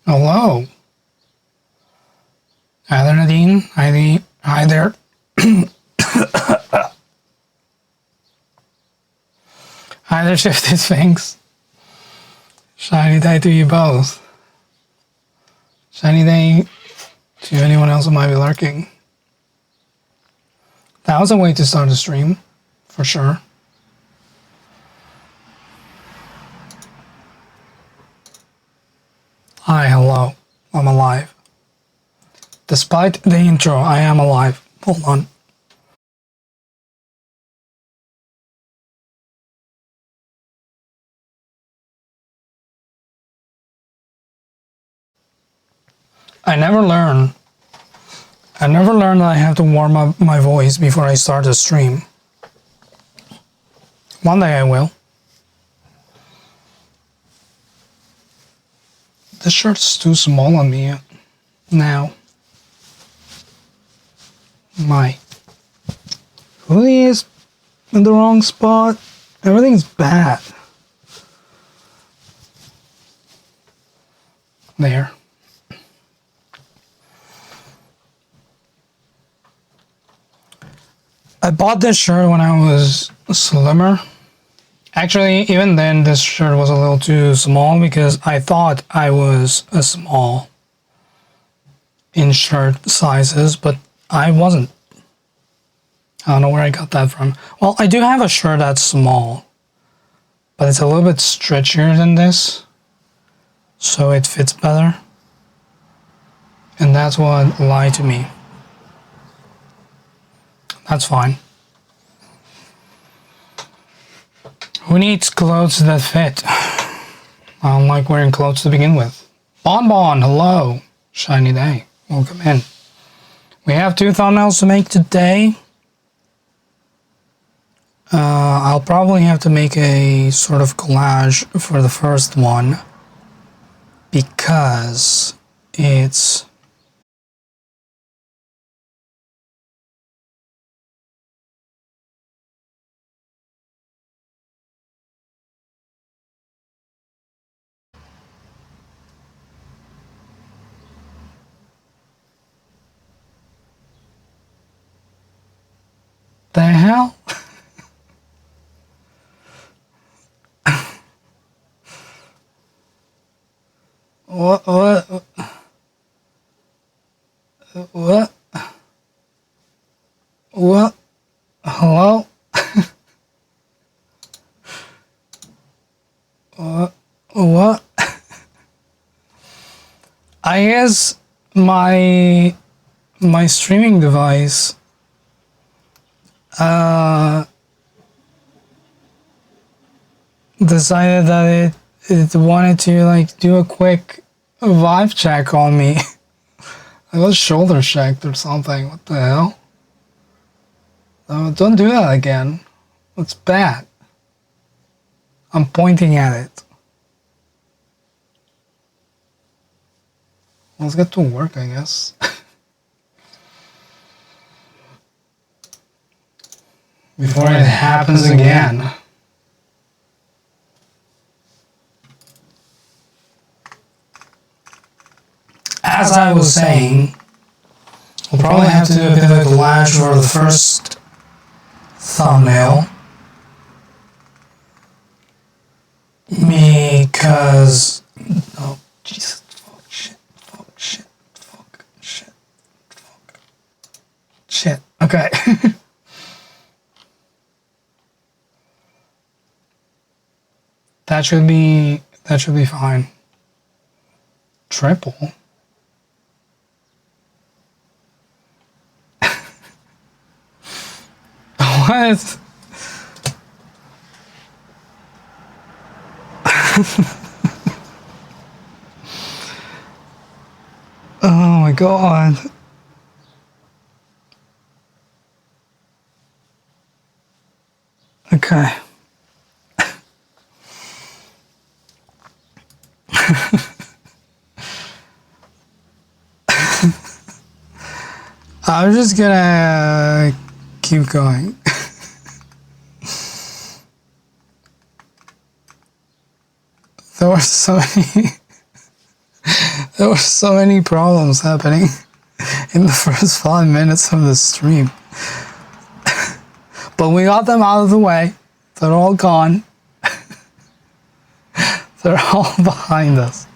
Hello. Hi there, Nadine. Hi there. Hi there, Shifty Sphinx. Shiny day to you both. Shiny day to anyone else who might be lurking. That was a way to start a stream, for sure. Hi, hello. I'm alive. Despite the intro, I am alive. Hold on. I never learn that I have to warm up my voice before I start a stream. One day I will. This shirt's too small on me now. My hoodie is in the wrong spot. Everything's bad. There. I bought this shirt when I was slimmer. Actually, even then, this shirt was a little too small because I thought I was a small in shirt sizes, but I wasn't. I don't know where I got that from. Well, I do have a shirt that's small, but it's a little bit stretchier than this, so it fits better. And that's what lied to me. That's fine. Who needs clothes that fit? I don't like wearing clothes to begin with. Bonbon, hello. Shiny day. Welcome in. We have 2 thumbnails to make today. I'll probably have to make a sort of collage for the first one because it's the hell? What? Hello? What? I guess my streaming device decided that it wanted to like do a quick vibe check on me. I was shoulder checked or something. What the hell? Oh, don't do that again. It's bad. I'm pointing at it. Let's get to work, I guess. Before it happens again. As I was saying, we'll probably have to do a bit of a collage for the first thumbnail. Because... Oh, Jesus. Shit. Okay. That should be fine. Triple. What? Oh my god. Okay. I'm just gonna keep going. There were so many There were so many problems happening in the first 5 minutes of the stream. But we got them out of the way. They're all gone. They're all behind us.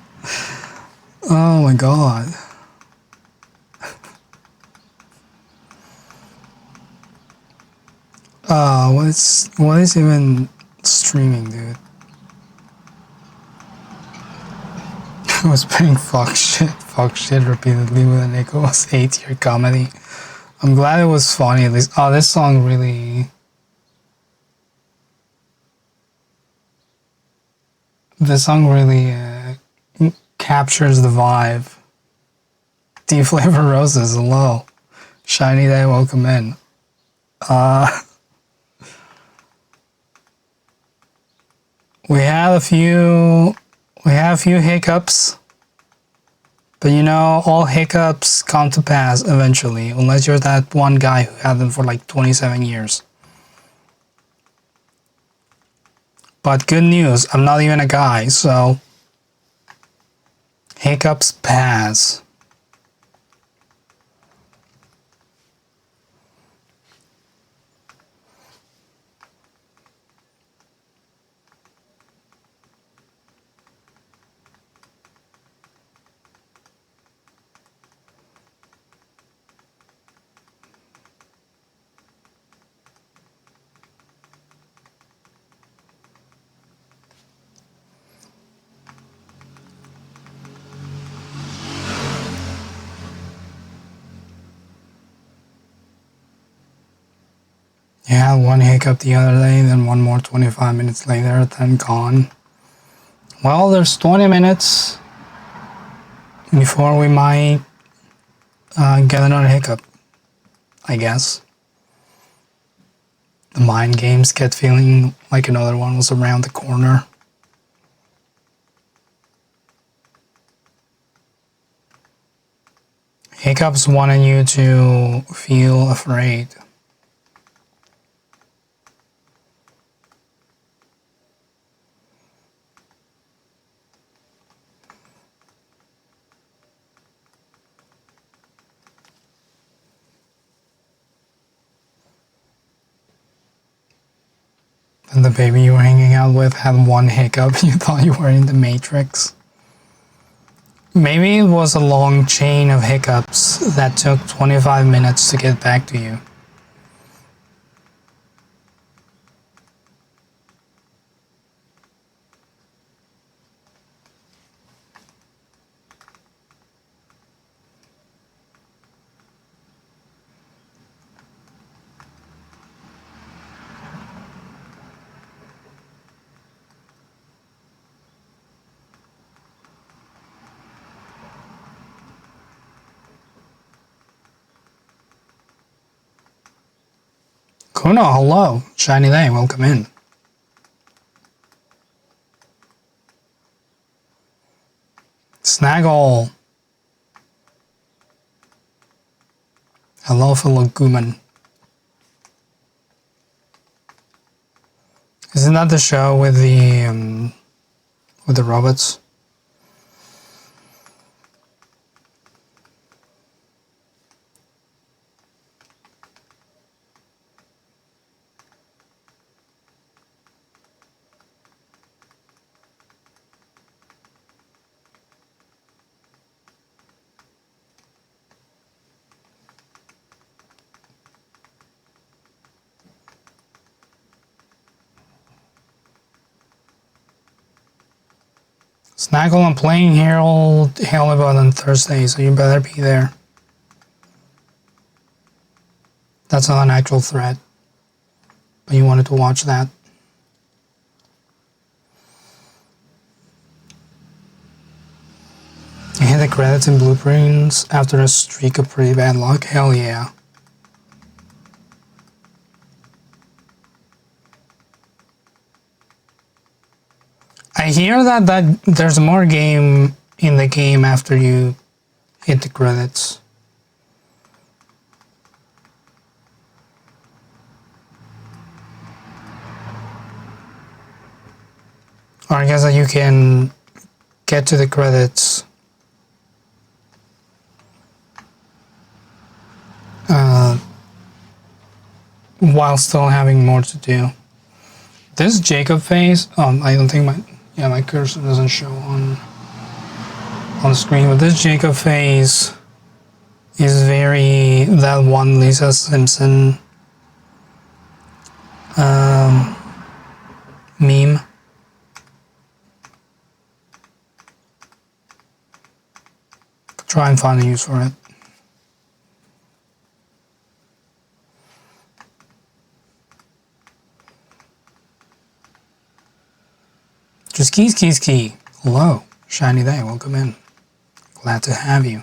Oh my god. What is even streaming, dude? I was playing fuck shit repeatedly with an Nicholas 8-year comedy. I'm glad it was funny at least. Oh, this song really... This song really captures the vibe. Deep Flavor Roses, hello. Shiny Day, welcome in. We had a few hiccups, but you know, all hiccups come to pass eventually, unless you're that one guy who had them for like 27 years. But good news, I'm not even a guy, so hiccups pass. Yeah, one hiccup the other day, then one more 25 minutes later, then gone. Well, there's 20 minutes before we might get another hiccup, I guess. The mind games get feeling like another one was around the corner. Hiccups wanting you to feel afraid. And the baby you were hanging out with had one hiccup. You thought you were in the Matrix. Maybe it was a long chain of hiccups that took 25 minutes to get back to you. Kuno, hello. Shiny Day, welcome in. Snaggle. Hello, fellow Gooman. Isn't that the show with the robots? Snaggle, I'm playing Harold Halibut on Thursday, so you better be there. That's not an actual threat, but you wanted to watch that. You hit the credits and blueprints after a streak of pretty bad luck? Hell yeah. I hear that there's more game in the game after you hit the credits. Or I guess that you can get to the credits while still having more to do. This Jacob phase, I don't think my cursor doesn't show on the screen, but this Jacob phase is very that one Lisa Simpson meme. Try and find a use for it. Just key. Hello, shiny day, welcome in. Glad to have you.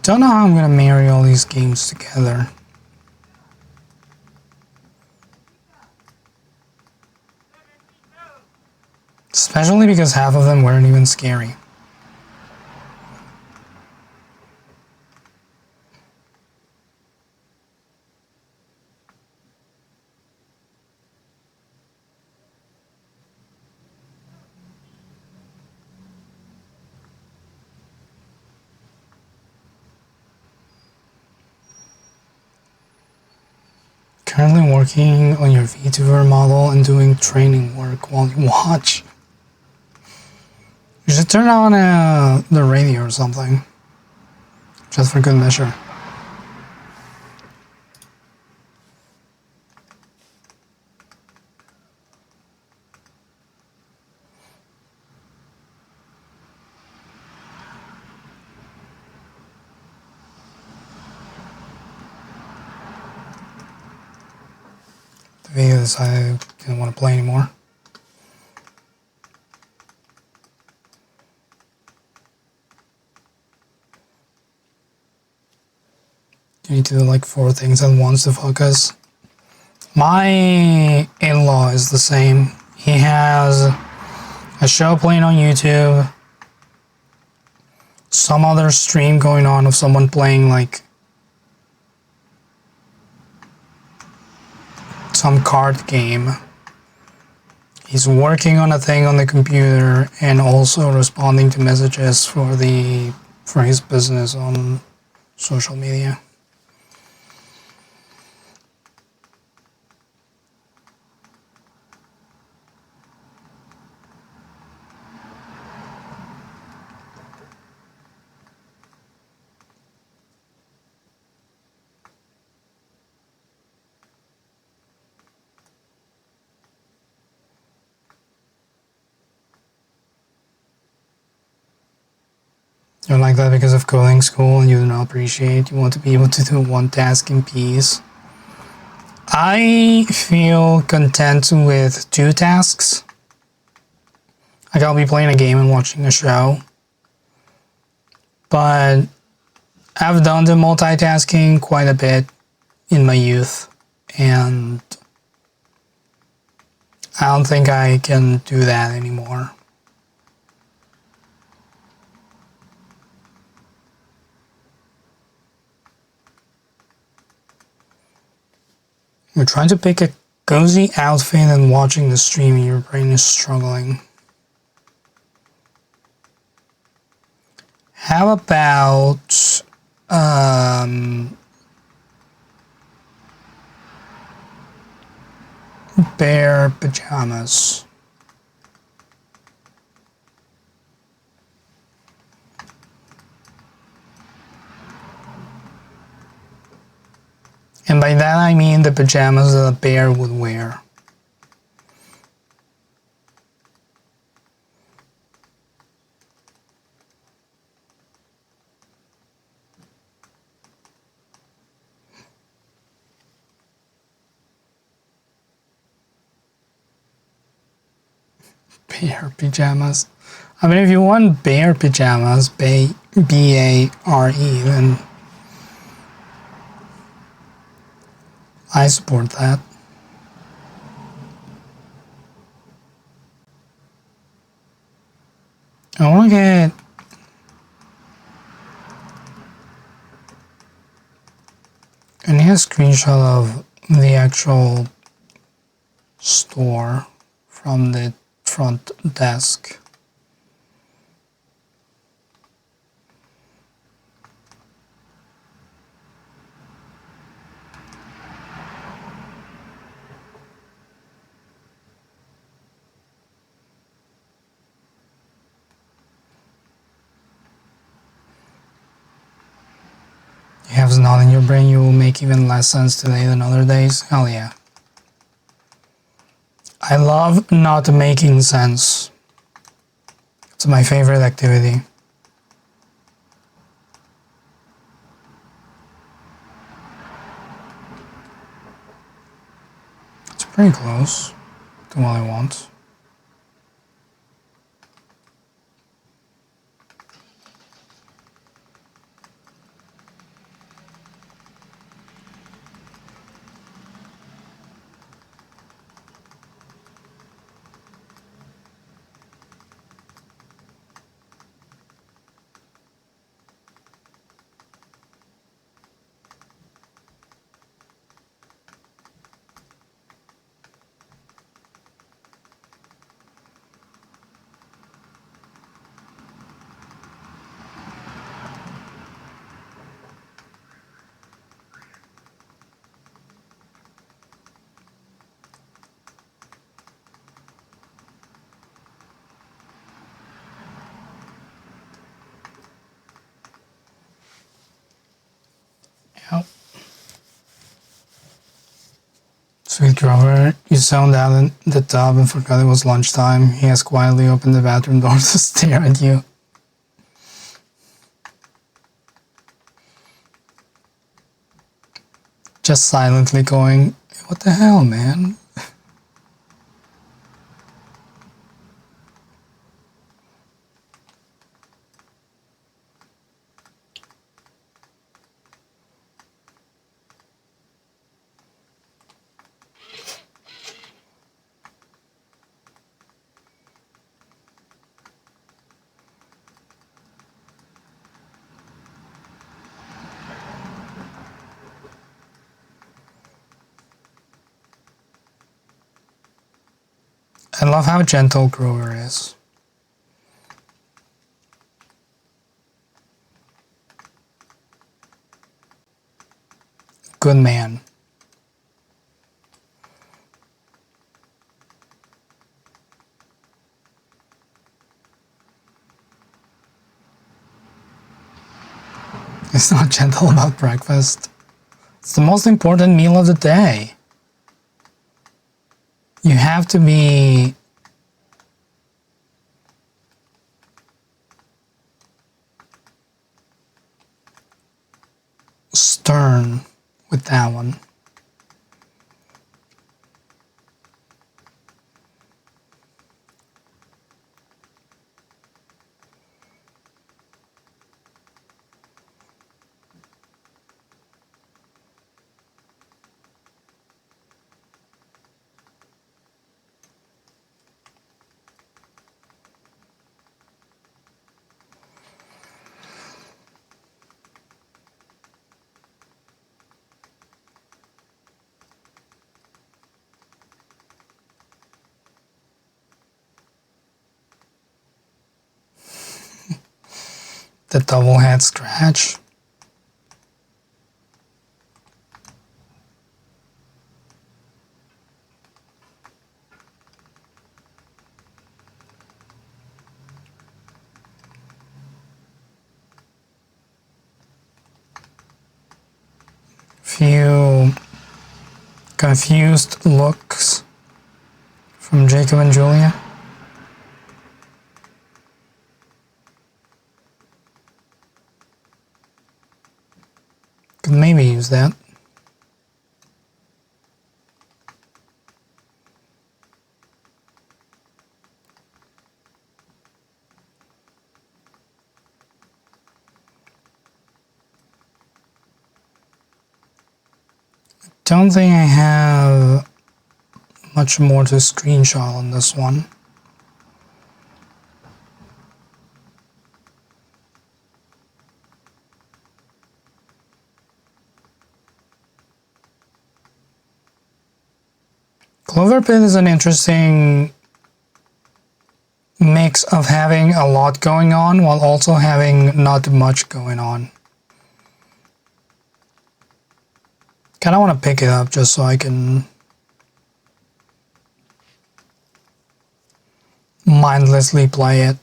Don't know how I'm gonna marry all these games together. Especially because half of them weren't even scary. Currently working on your VTuber model and doing training work while you watch. You should turn on the radio or something. Just for good measure. The video decided I didn't want to play anymore. You need to do like 4 things at once to focus. My in-law is the same. He has a show playing on YouTube, some other stream going on of someone playing like some card game. He's working on a thing on the computer and also responding to messages for his business on social media. You're like that because of coding school and you do not appreciate. You want to be able to do one task in peace. I feel content with 2 tasks. Like I'll be playing a game and watching a show. But I've done the multitasking quite a bit in my youth. And I don't think I can do that anymore. You're trying to pick a cozy outfit and watching the stream and your brain is struggling. How about bear pajamas? And by that I mean the pajamas that a bear would wear. Bear pajamas. I mean, if you want bear pajamas, B-A-R-E, then I support that. I want to get I need a screenshot of the actual store from the front desk. You have snot in your brain, you will make even less sense today than other days. Hell yeah. I love not making sense. It's my favorite activity. It's pretty close to what I want. Yep. Sweet Grover, you zoned out in the tub and forgot it was lunchtime. He has quietly opened the bathroom door to stare at you. Just silently going, what the hell, man? I love how gentle Grover is. Good man. He's not gentle about breakfast. It's the most important meal of the day. You have to be stern with that one. The double head scratch. Few confused looks from Jacob and Julia. Could maybe use that. don't think I have much more to screenshot on this one. Clover Pit is an interesting mix of having a lot going on while also having not much going on. Kinda want to pick it up just so I can mindlessly play it.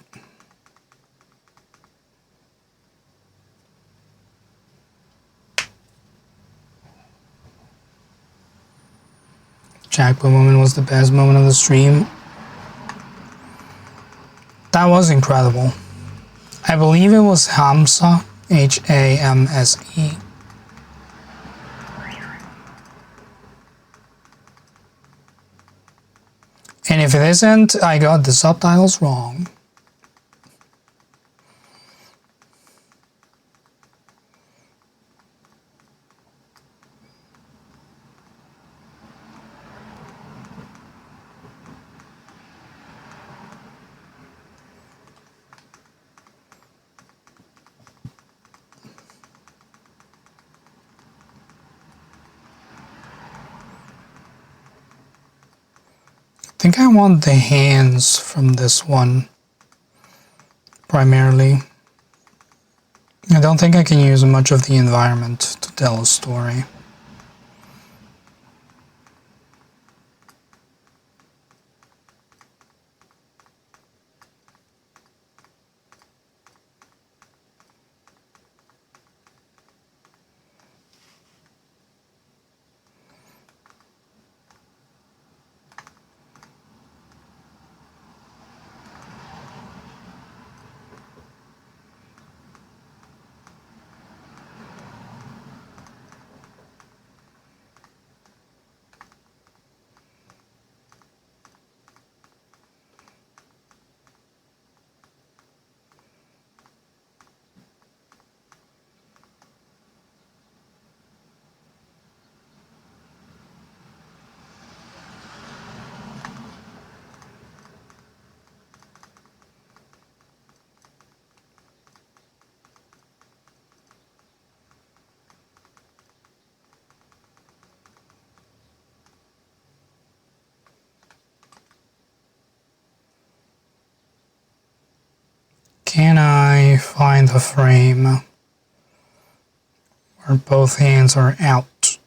Jackpot moment was the best moment of the stream. That was incredible. I believe it was Hamsa, Hamse. And if it isn't, I got the subtitles wrong. I think I want the hands from this one primarily. I don't think I can use much of the environment to tell a story. Can I find the frame where both hands are out?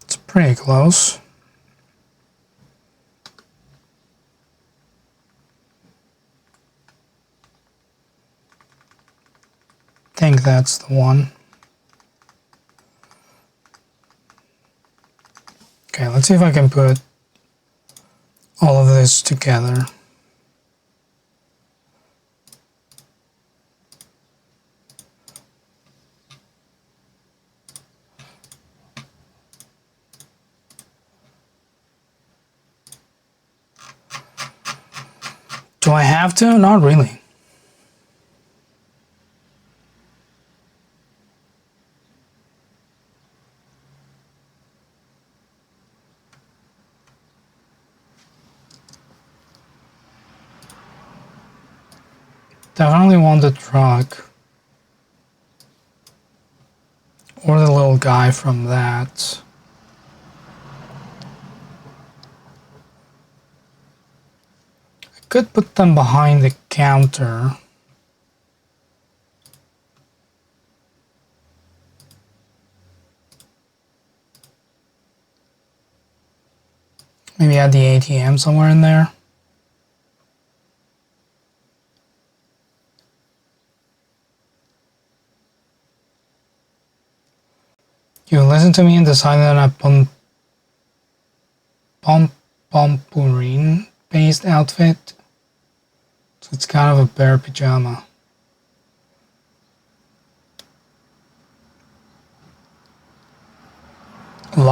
It's pretty close. I think that's the one. Okay, let's see if I can put all of this together. Do I have to? Not really. Definitely want the truck. Or the little guy from that. I could put them behind the counter. Maybe add the ATM somewhere in there. You listen to me and decided on a pompourine based outfit. So it's kind of a bear pajama.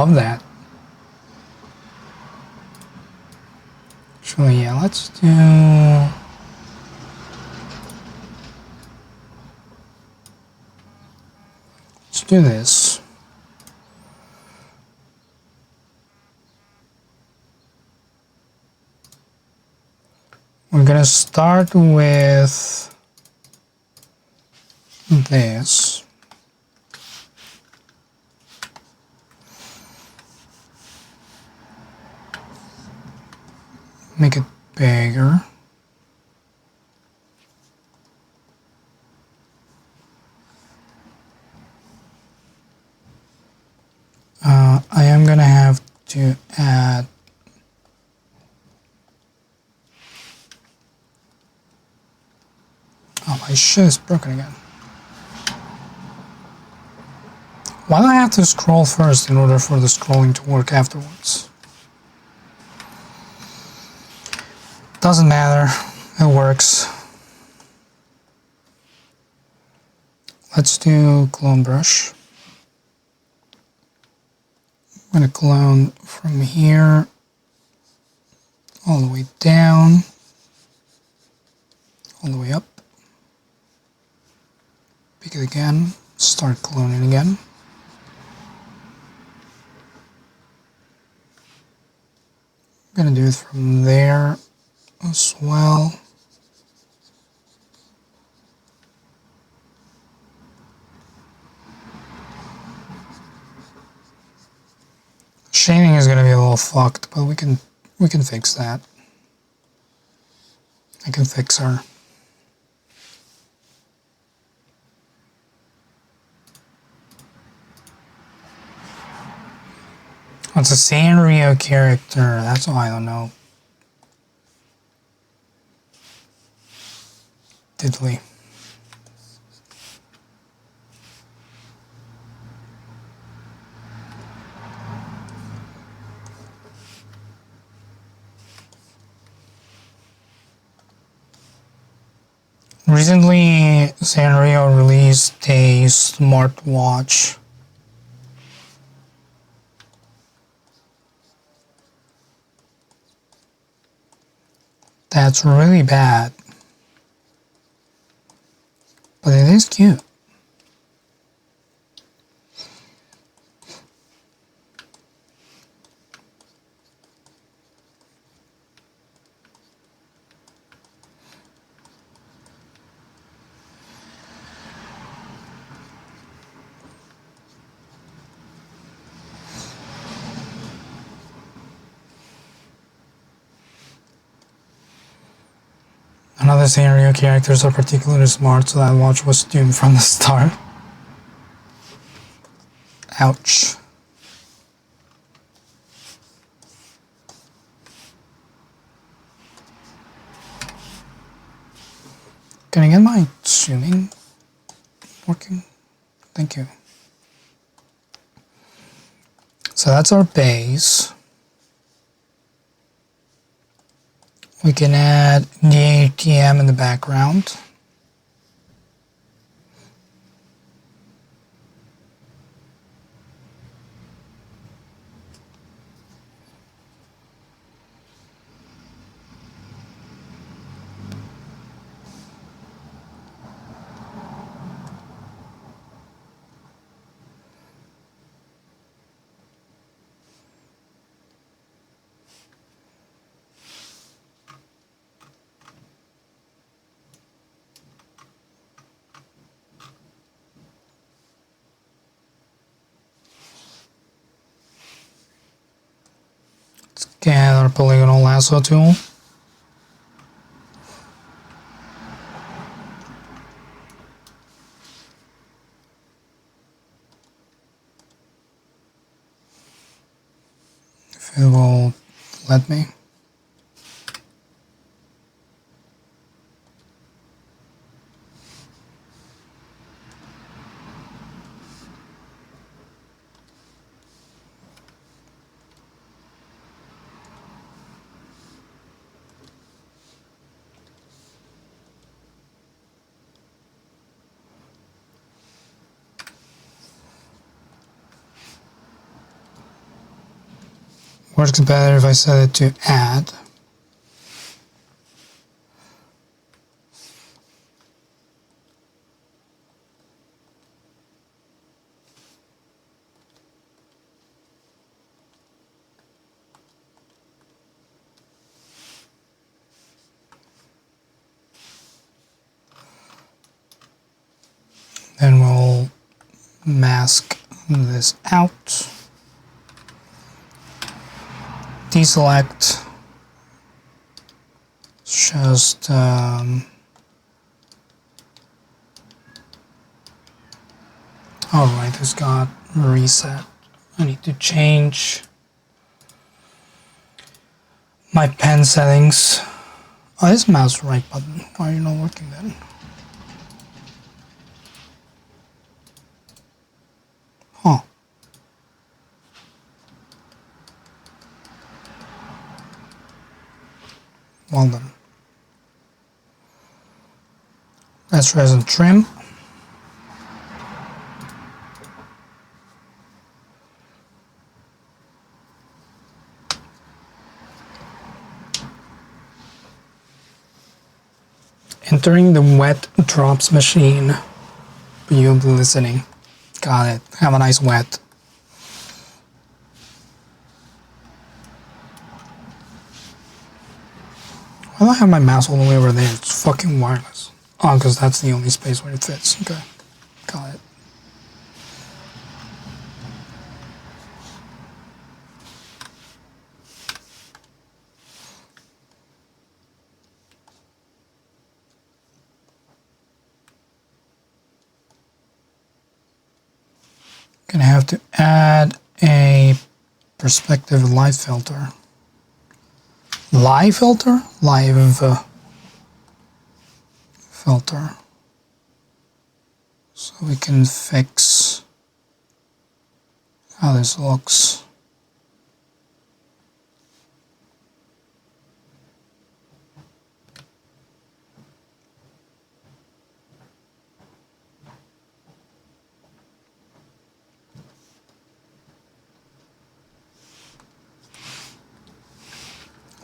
love that. Actually, yeah, let's do this. We're gonna start with this. Make it bigger. I am gonna have to add my shit is broken again. Why do I have to scroll first in order for the scrolling to work afterwards? Doesn't matter, it works. Let's do clone brush. I'm gonna clone from here all the way down, all the way up. Pick it again, start cloning again. I'm gonna do it from there as well. Shading is gonna be a little fucked, but we can fix that. I can fix her. It's a Sanrio character, that's all I don't know. Diddly. Recently, Sanrio released a smartwatch. That's really bad. But it is cute. None of the Sanrio characters are particularly smart, so that watch was doomed from the start. Ouch. Can I get my zooming working? Thank you. So that's our base. We can add the ATM in the background. Get our polygonal lasso tool. If it will let me. Works better if I set it to add. Then we'll mask this out. Deselect. Just alright, this got reset. I need to change my pen settings. Oh, this mouse right button. Why are you not working then? Huh. Well done. Let's resin trim. Entering the wet drops machine. But you'll be listening. Got it. Have a nice wet. Why do I have my mouse all the way over there? It's fucking wireless. Oh, because that's the only space where it fits. Okay. Got it. Gonna have to add a perspective light filter. Live filter? Live filter. So we can fix how this looks.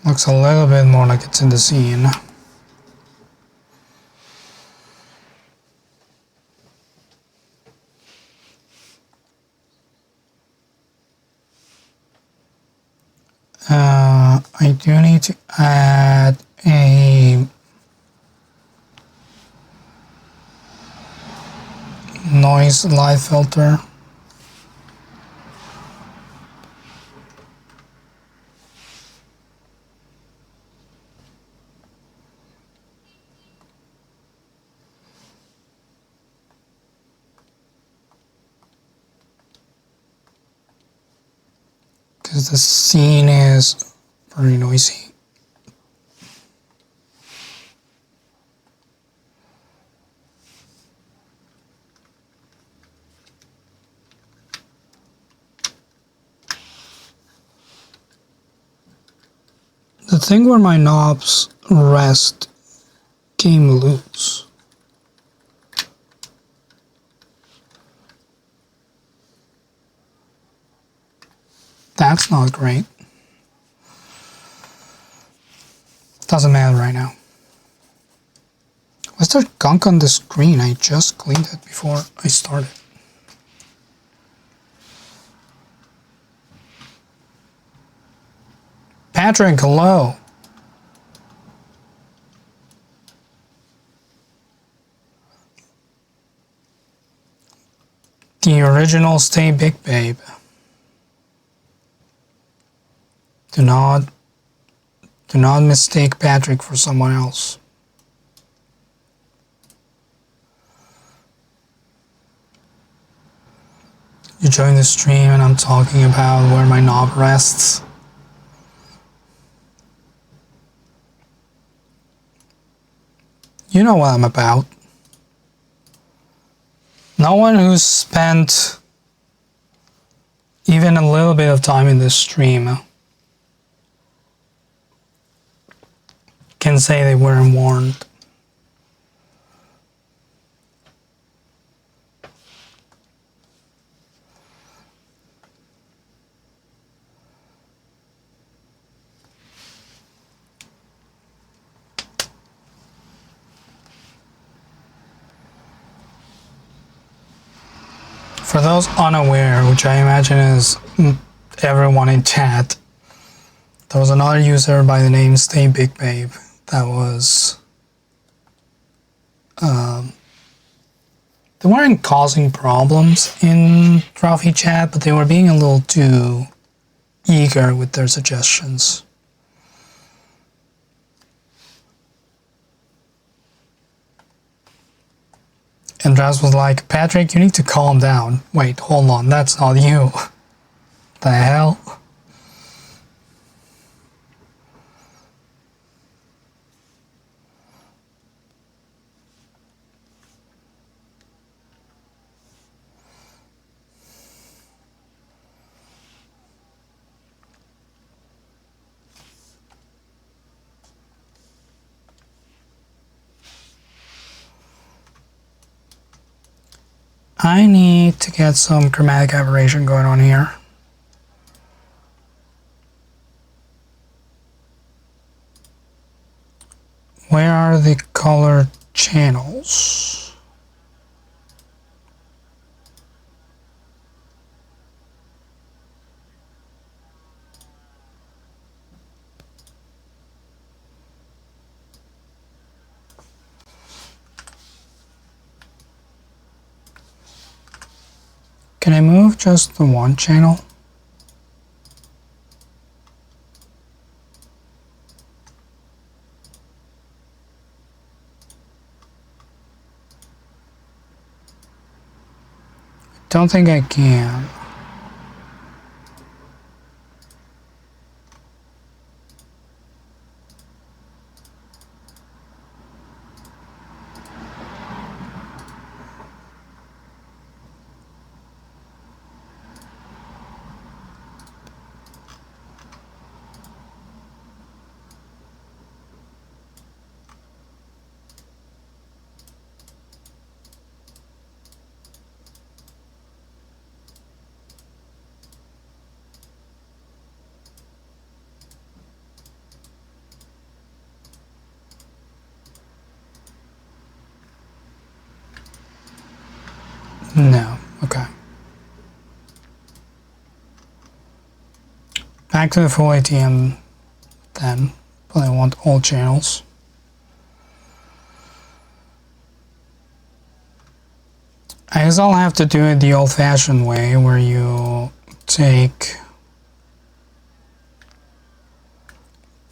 Looks a little bit more like it's in the scene. I do need to add a noise light filter. Because the scene is very noisy. The thing where my knobs rest came loose. That's not great. Doesn't matter right now. What's there gunk on the screen? I just cleaned it before I started. Patrick, hello. The original Stay Big Babe. Do not mistake Patrick for someone else. You join the stream and I'm talking about where my knob rests. You know what I'm about. No one who's spent even a little bit of time in this stream can say they weren't warned. For those unaware, which I imagine is everyone in chat, there was another user by the name Stay Big Babe that was they weren't causing problems in Trophy chat, but they were being a little too eager with their suggestions. And Draz was like, Patrick, you need to calm down. Wait, hold on, that's not you. The hell? I need to get some chromatic aberration going on here. Where are the color channels? Can I move just the one channel? Don't think I can. No, okay. Back to the full ATM then, but I want all channels. I guess I'll have to do it the old-fashioned way, where you take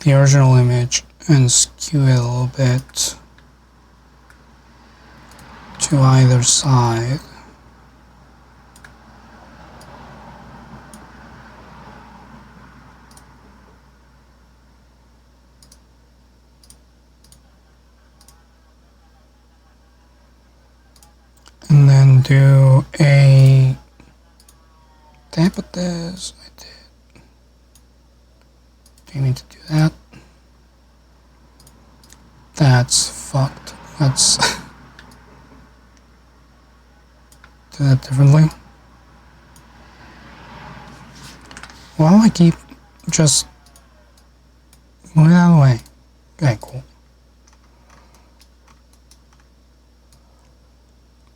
the original image and skew it a little bit to either side. And then do a... Did I put this? I did. Do you need to do that? That's fucked. Let's do that differently. Why do I keep just moving out of the way? Okay, cool.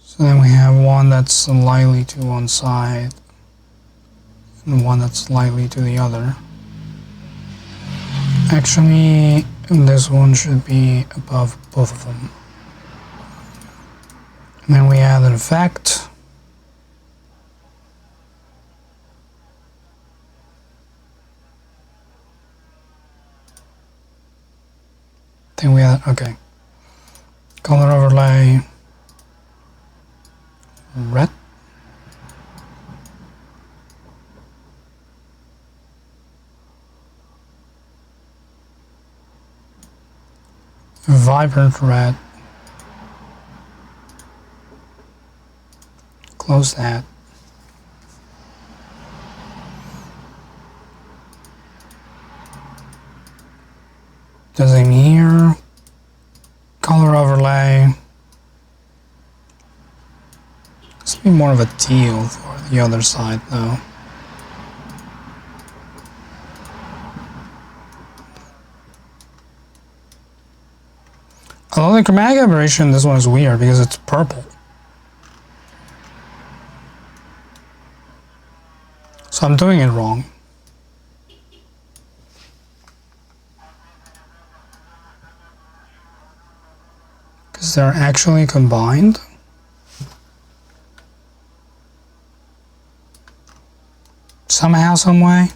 So then we have one that's slightly to one side and one that's slightly to the other. Actually, this one should be above both of them. And then we add an effect. Then we add, okay. Color overlay. Red. Vibrant red. Close that. Doesn't here. Color overlay. This would be more of a teal for the other side though. Although the chromatic aberration, this one is weird because it's purple. So I'm doing it wrong. Because they're actually combined. Somehow, some way.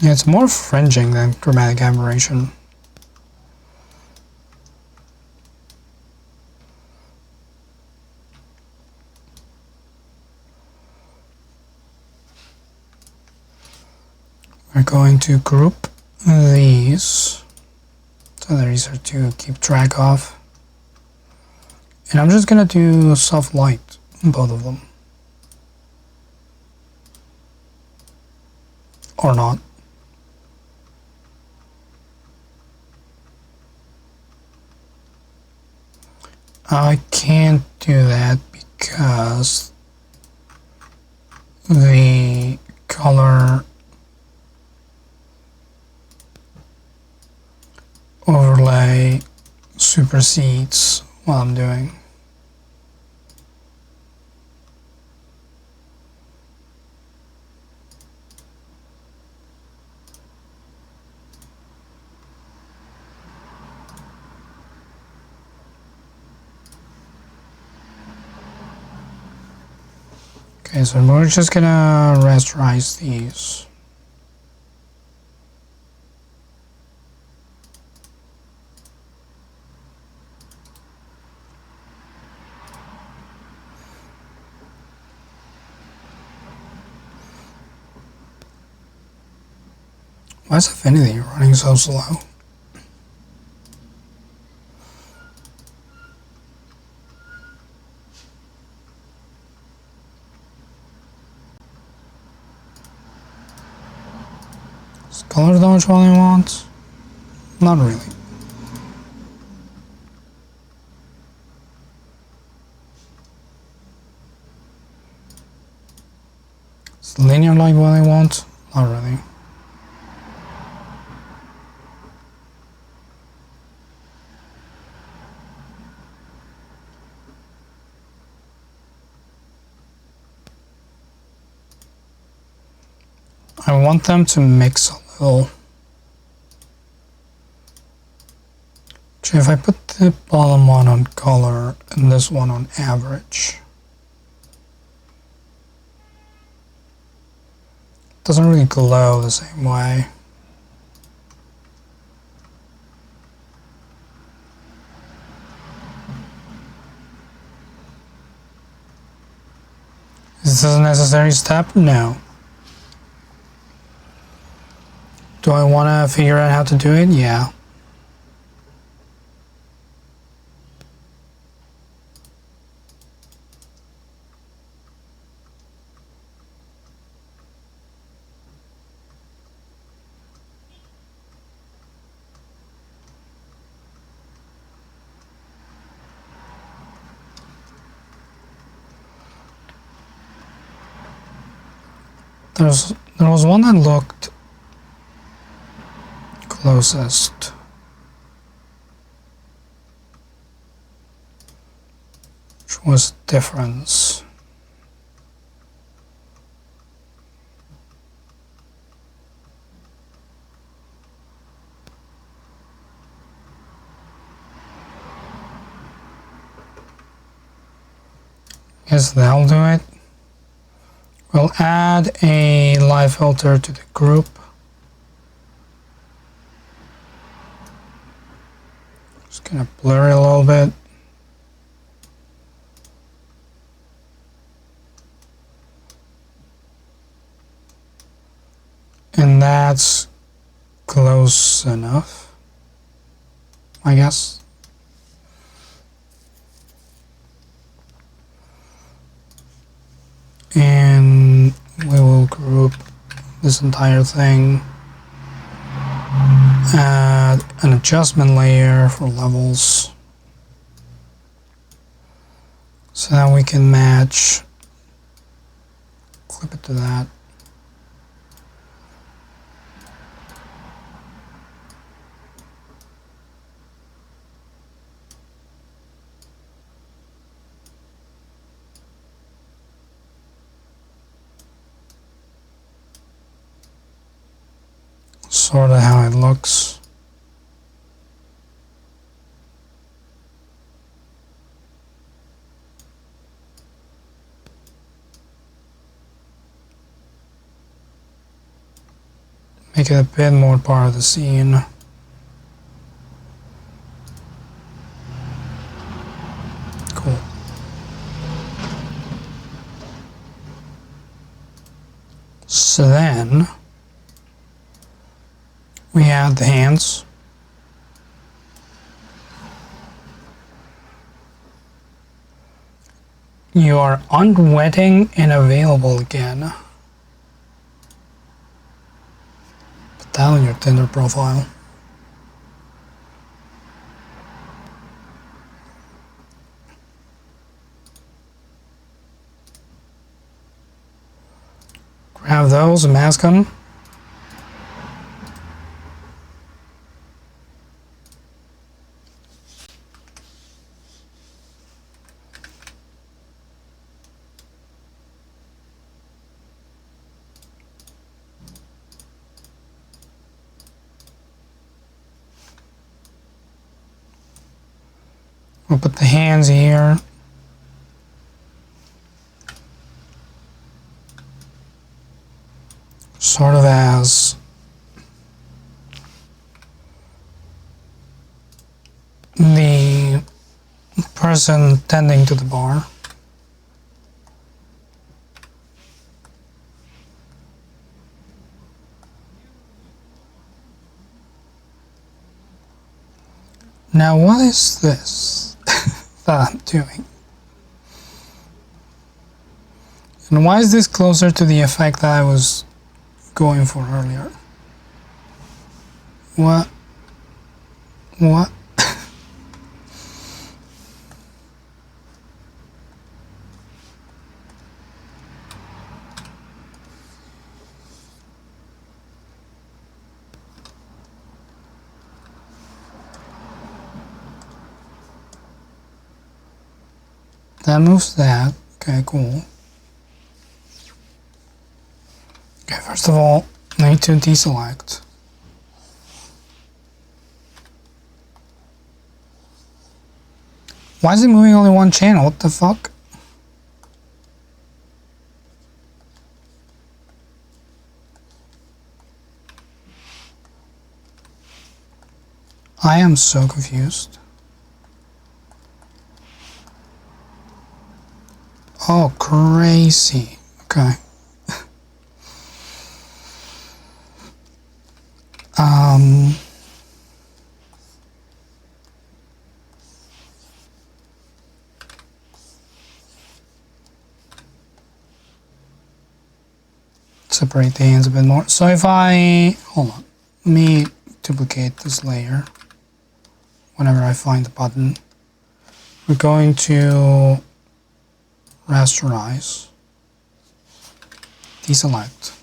Yeah, it's more fringing than chromatic aberration. We're going to group these so they're easier to keep track of. And I'm just gonna do soft light on both of them. Or not. I can't do that because the color overlay supersedes what I'm doing. Okay, so we're just gonna rasterize these. Why is Affinity running so slow? Is color dodge what I want? Not really. Is linear light what I want? Not really. I want them to mix a little. So if I put the bottom one on color and this one on average, it doesn't really glow the same way. Is this a necessary step? No. Do I want to figure out how to do it? Yeah. There was one that looked closest. Which was difference. Guess that'll do it. We'll add a light filter to the group. Just gonna blur it a little bit. And that's close enough, I guess. And we will group this entire thing, add an adjustment layer for levels so that we can match, clip it to that. sort of how it looks. Make it a bit more part of the scene. Cool. So then we add the hands. You are unwetting and available again. Put that on your Tinder profile. Grab those and mask them. We'll put the hands here. Sort of as the person tending to the bar. Now what is this that I'm doing? And why is this closer to the effect that I was going for earlier? What? What? That moves that. Okay, cool. Okay, first of all, I need to deselect. Why is it moving only one channel? What the fuck? I am so confused. Oh, crazy. Okay. Separate the hands a bit more. So if I, hold on, let me duplicate this layer. Whenever I find the button, we're going to rasterize, deselect.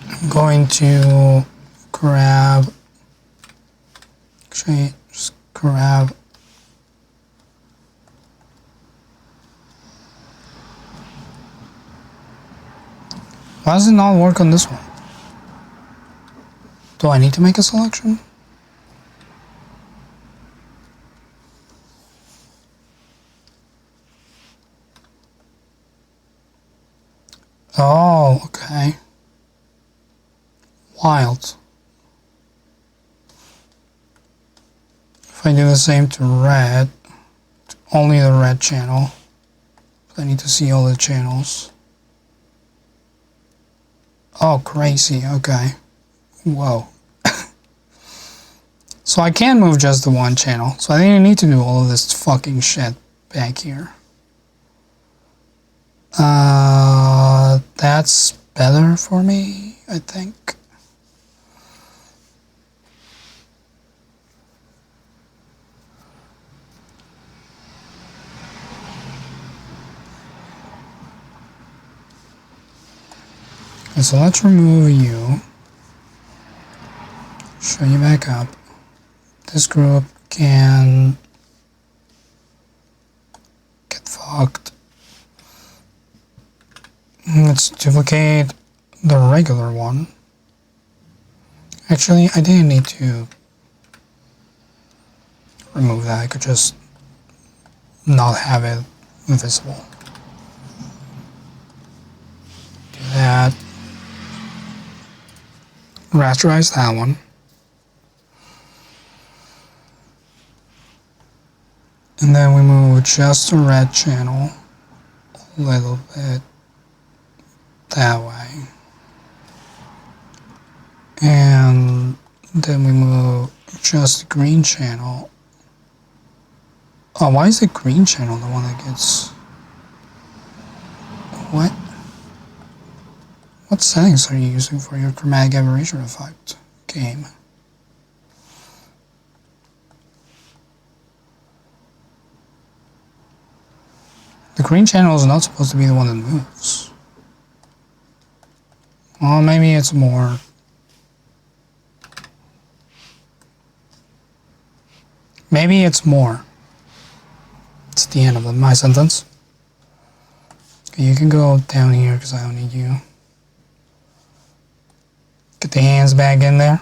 I'm going to grab, actually just grab why does it not work on this one? Do I need to make a selection? Oh, okay. Wild. If I do the same to red, only the red channel, I need to see all the channels. Oh, crazy, okay. Whoa. So I can move just the one channel, so I think I need to do all of this fucking shit back here. That's better for me, I think. Okay, so let's remove you. Show you back up. This group can get fucked. Let's duplicate the regular one. Actually, I didn't need to remove that. I could just not have it visible. Do that. Rasterize that one. And then we move just the red channel a little bit that way. And then we move just the green channel. Oh, why is the green channel the one that gets... What? What settings are you using for your chromatic aberration effect game? The green channel is not supposed to be the one that moves. Well, maybe it's more... Maybe it's more. It's the end of my sentence. Okay, you can go down here because I don't need you. Get the hands back in there.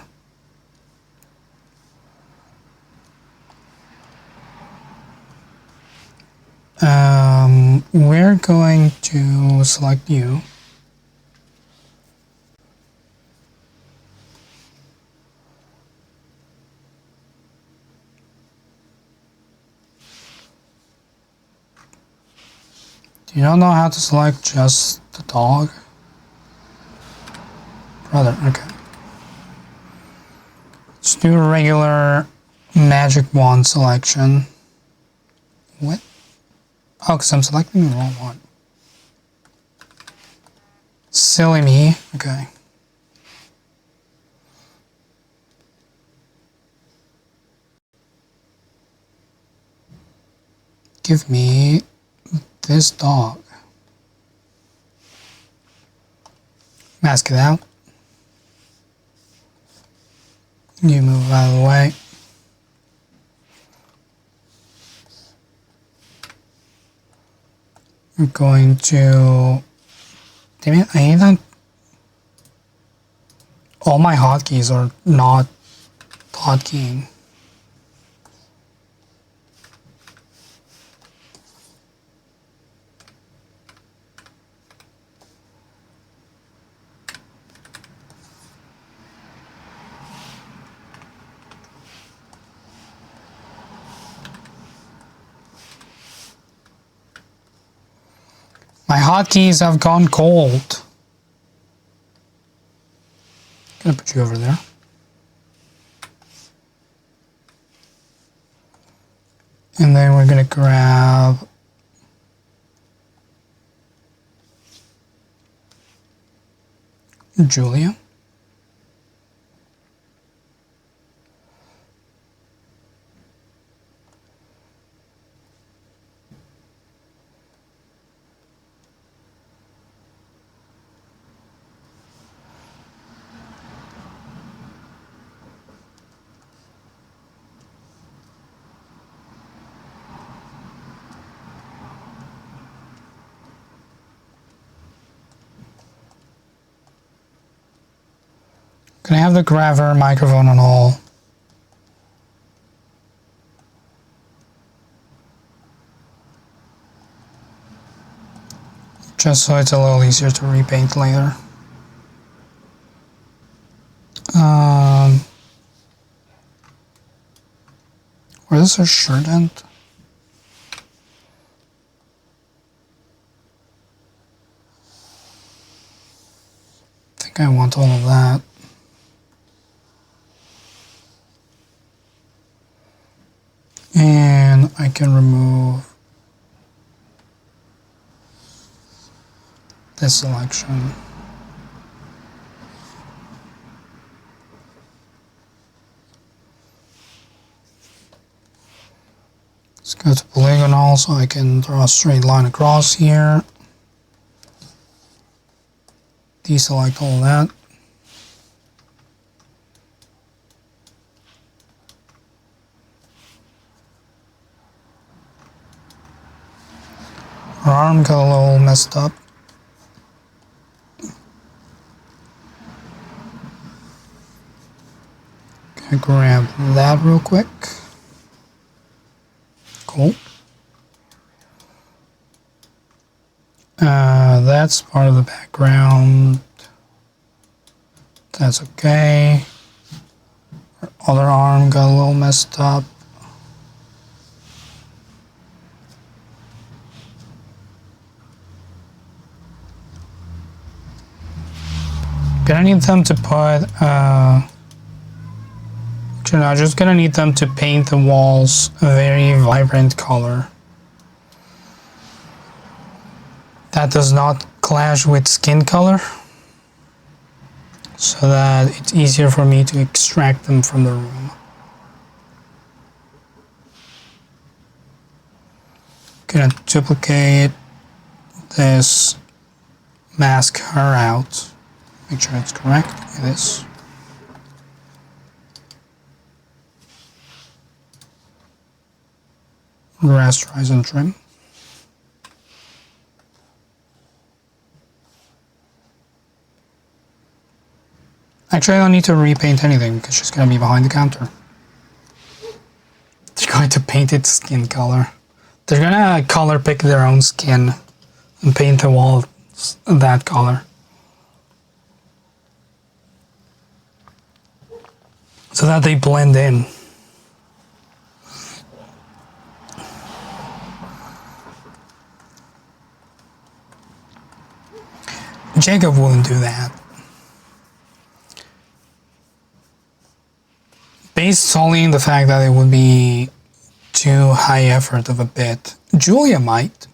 We're going to select you. Do you not know how to select just the dog? Brother, okay. Let's do a regular magic wand selection. What? Oh, because I'm selecting the wrong one. Silly me. Okay. Give me this dog. Mask it out. You move out of the way. I'm going to... Damn it, I hate that all my hotkeys are not hotkeying. My hotkeys have gone cold. Gonna put you over there. And then we're gonna grab Julia. Can I have the grabber microphone on all? Just so it's a little easier to repaint later. Where does her shirt end? I think I want all of that. And I can remove this selection. Let's go to polygonal so I can draw a straight line across here. Deselect all that. Her arm got a little messed up. me grab that real quick. Cool. That's part of the background. That's okay. Her other arm got a little messed up. Gonna need them to put, I'm just gonna need them to paint the walls a very vibrant color. That does not clash with skin color, so that it's easier for me to extract them from the room. Gonna duplicate this, mask her out, make sure it's correct. It is. Rasterize and trim. Actually, I don't need to repaint anything because she's going to be behind the counter. They're going to paint its skin color. They're going to color pick their own skin and paint the walls that color. So that they blend in. Jacob wouldn't do that. Based solely on the fact that it would be too high effort of a bit. Julia might.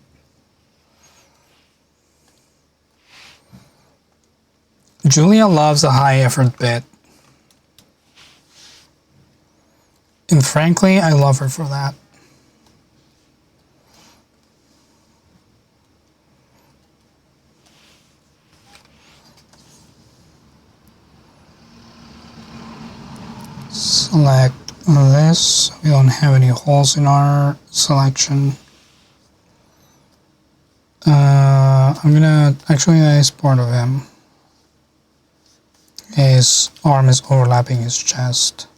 Julia loves a high effort bit. And frankly, I love her for that. Select this. We don't have any holes in our selection. I'm gonna, actually that is part of him. His arm is overlapping his chest.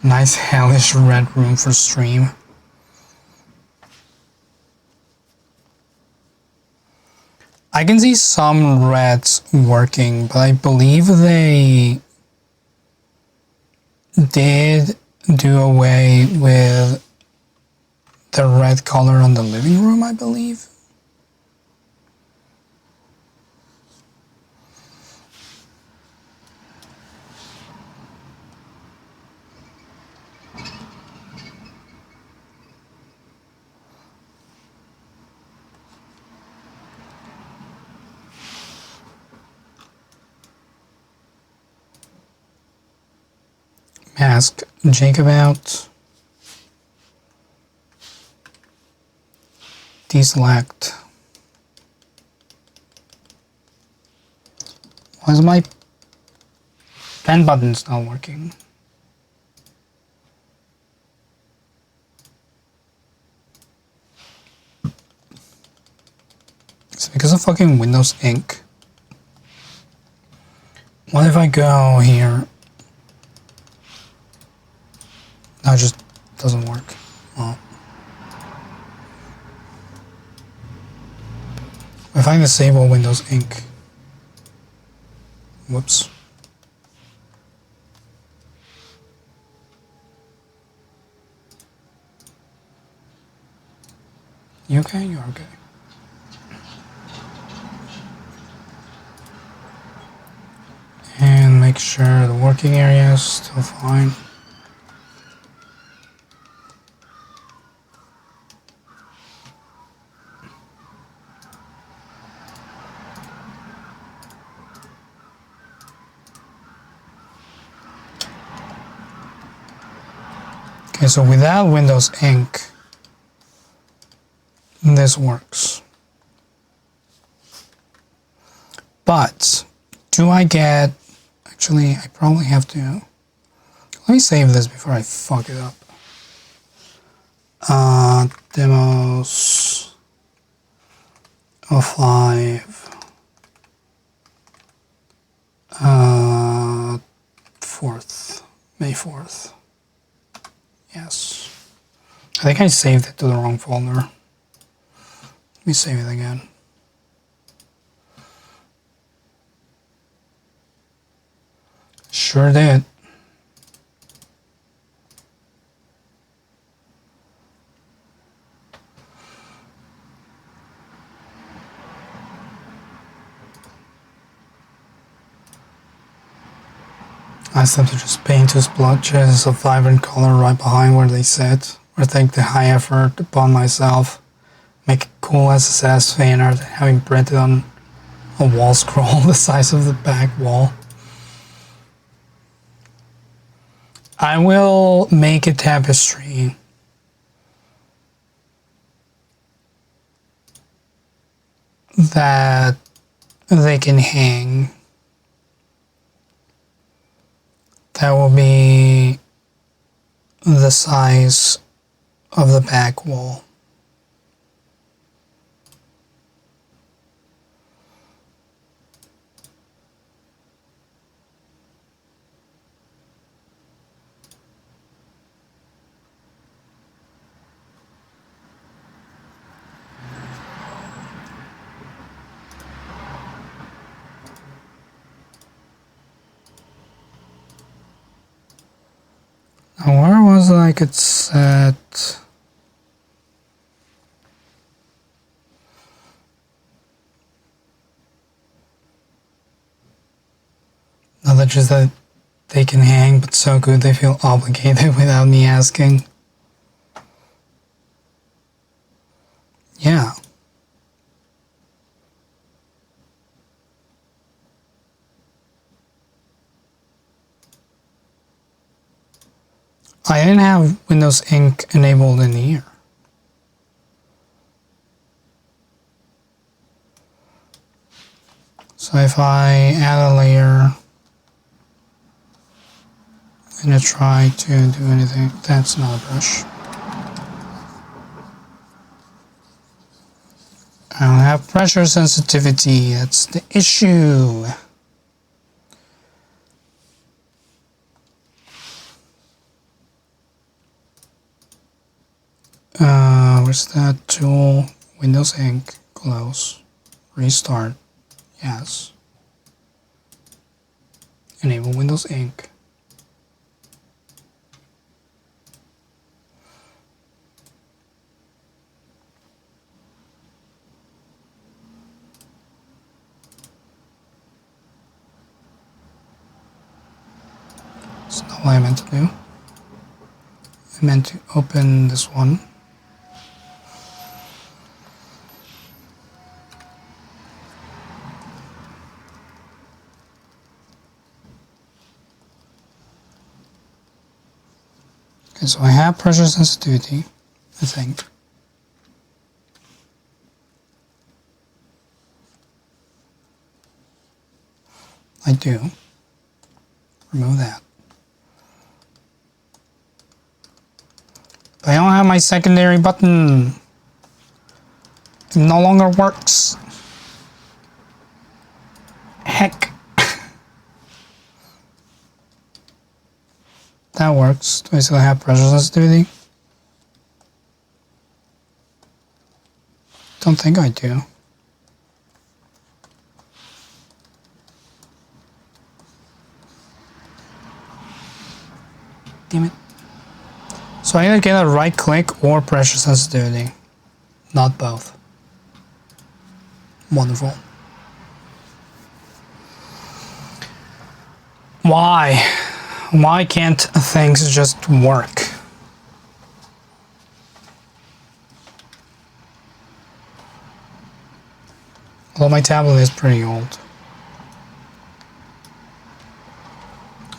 Nice hellish red room for stream. I can see some reds working, but I believe they did do away with the red color on the living room, I believe. Mask Jacob out. Deselect. Why is my pen button's not working? It's because of fucking Windows ink. What if I go here? No, it just doesn't work. Well, if I disable Windows ink. Whoops. You okay? You're okay. And make sure the working area is still fine. Okay, so without Windows ink, this works. But do I get, actually I probably have to, let me save this before I fuck it up. Demos of 5. 24th. Yes. I think I saved it to the wrong folder. Let me save it again. Sure did. Ask them to just paint two splotches of vibrant color right behind where they sit, or take the high effort upon myself, make a cool SSS fan art having printed on a wall scroll the size of the back wall. I will make a tapestry that they can hang. That will be the size of the back wall. Now where was I could set... Not that just that they can hang, but so good they feel obligated without me asking. Yeah. I didn't have Windows Ink enabled in here. So if I add a layer and I try to do anything, that's not a brush. I don't have pressure sensitivity, that's the issue. Where's that tool? Windows Ink, close, restart, yes. Enable Windows Ink. That's not what I meant to do. I meant to open this one. Okay, so I have pressure sensitivity, I think. I do. Remove that. But I don't have my secondary button. It no longer works. Heck. That works. Do I still have pressure sensitivity? Don't think I do. Damn it. So I either get a right click or pressure sensitivity. Not both. Wonderful. Why? Why can't things just work? Well, my tablet is pretty old.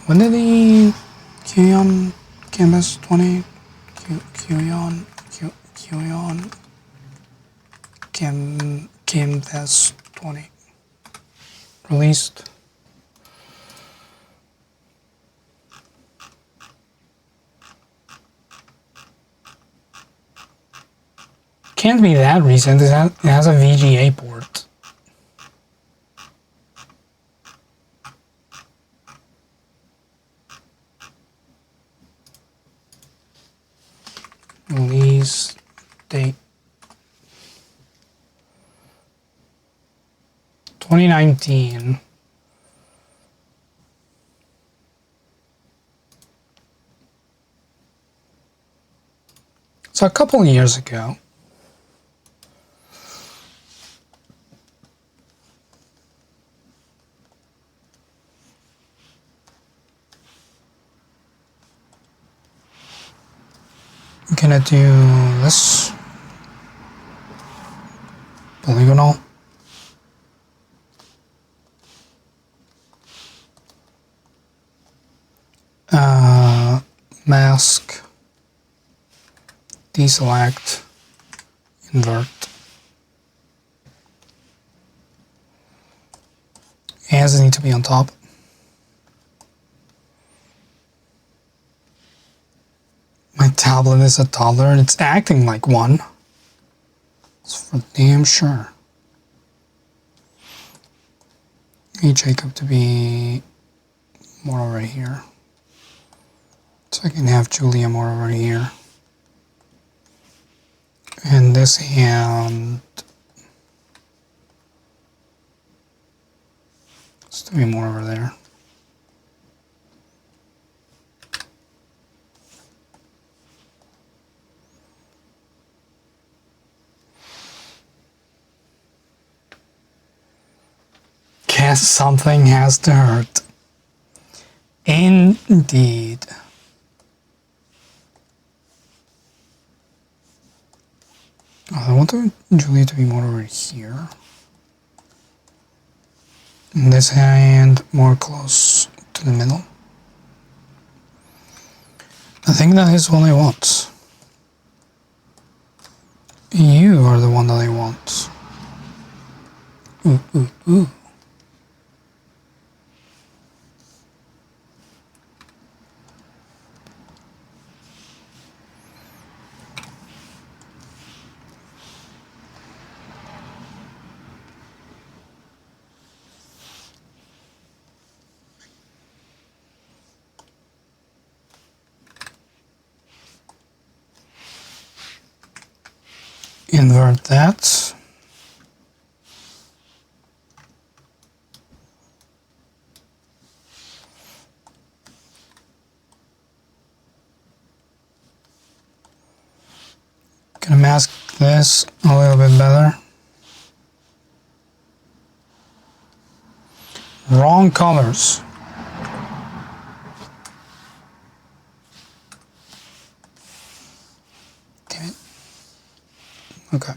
When did the Qyon Canvas 20 Qyon Canvas 20 released? Can't be that recent. It has a VGA port. release date 2019. So a couple of years ago. I'm gonna do this polygonal. Mask, deselect, invert. Hands need to be on top. My tablet is a toddler and it's acting like one. It's for damn sure. I need Jacob to be more over here. So I can have Julia more over here. And this hand has to be more over there. Guess something has to hurt. Indeed. Oh, I want Julia to be more over here. And this hand more close to the middle. I think that is what I want. You are the one that I want. Ooh, ooh, ooh. Invert that. Gonna mask this a little bit better. Wrong colors. Damn it. Okay.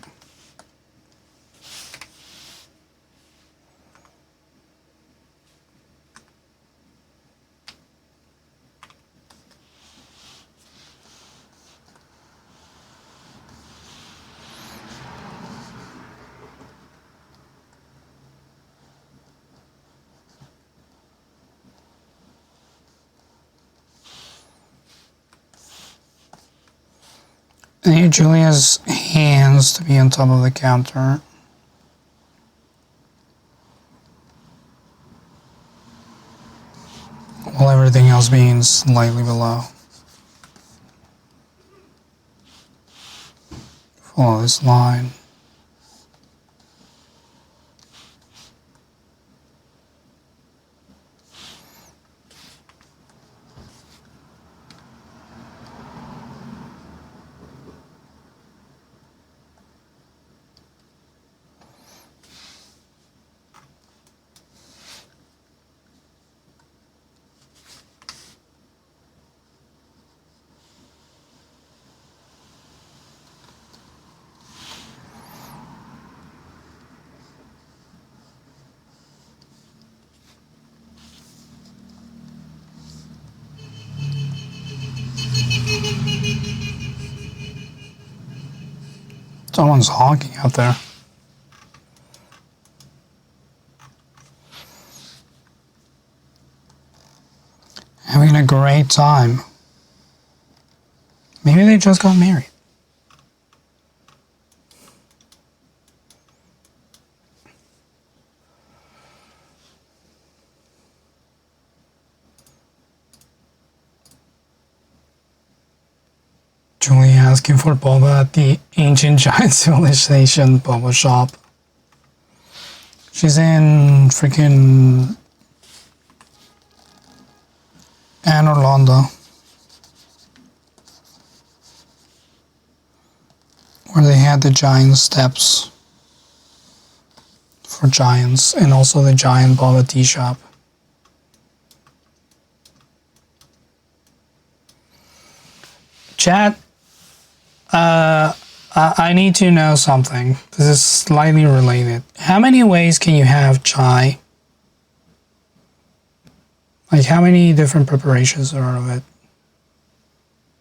I need Julia's hands to be on top of the counter. While everything else being slightly below. Follow this line. Someone's honking out there. Having a great time. Maybe they just got married. Julie has asking for boba at the ancient giant civilization boba shop. She's in freaking Anne Orlando, where they had the giant steps for giants and also the giant boba tea shop. Chat, I need to know something. This is slightly related. How many ways can you have chai? Like, how many different preparations are of it?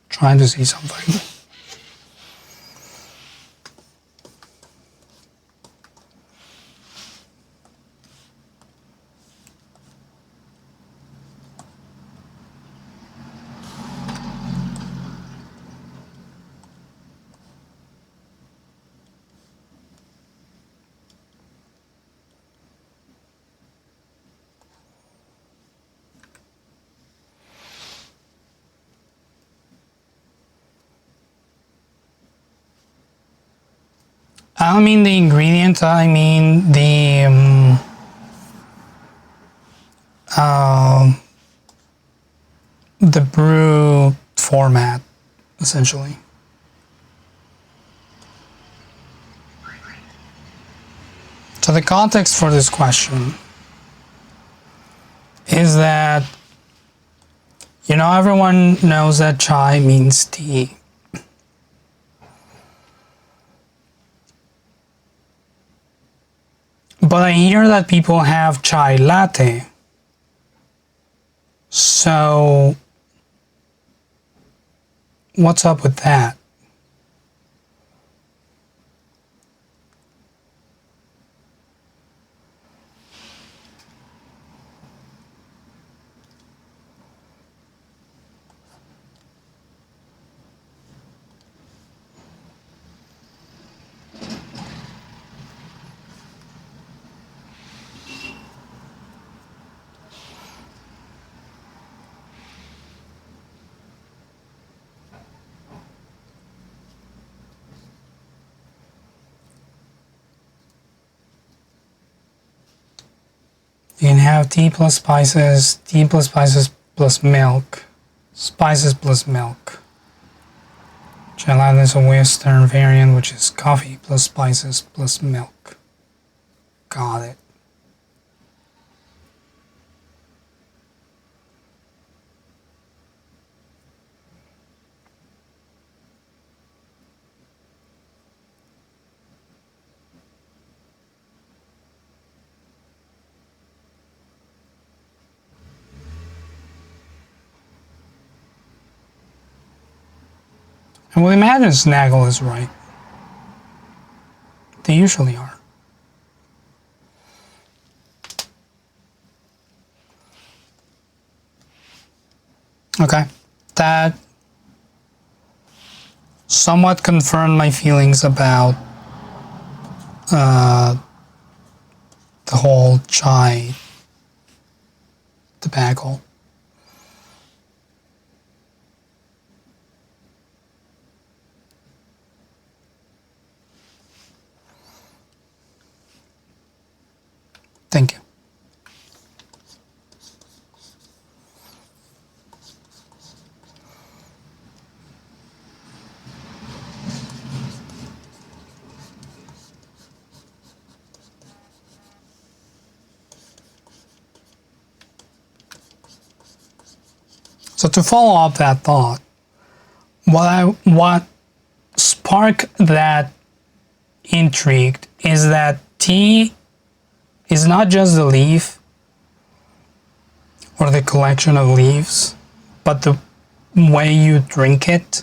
Trying to see something. I don't mean the ingredients, I mean the brew format, essentially. So the context for this question is that, you know, everyone knows that chai means tea. But I hear that people have chai latte. So what's up with that? You can have tea plus spices plus milk, spices plus milk. Chai latte is a Western variant, which is coffee plus spices plus milk. Got it. I will imagine Snaggle is right. They usually are. Okay, that somewhat confirmed my feelings about the whole chai debacle. Thank you. So to follow up that thought, what sparked that intrigued is that tea is not just the leaf or the collection of leaves, but the way you drink it.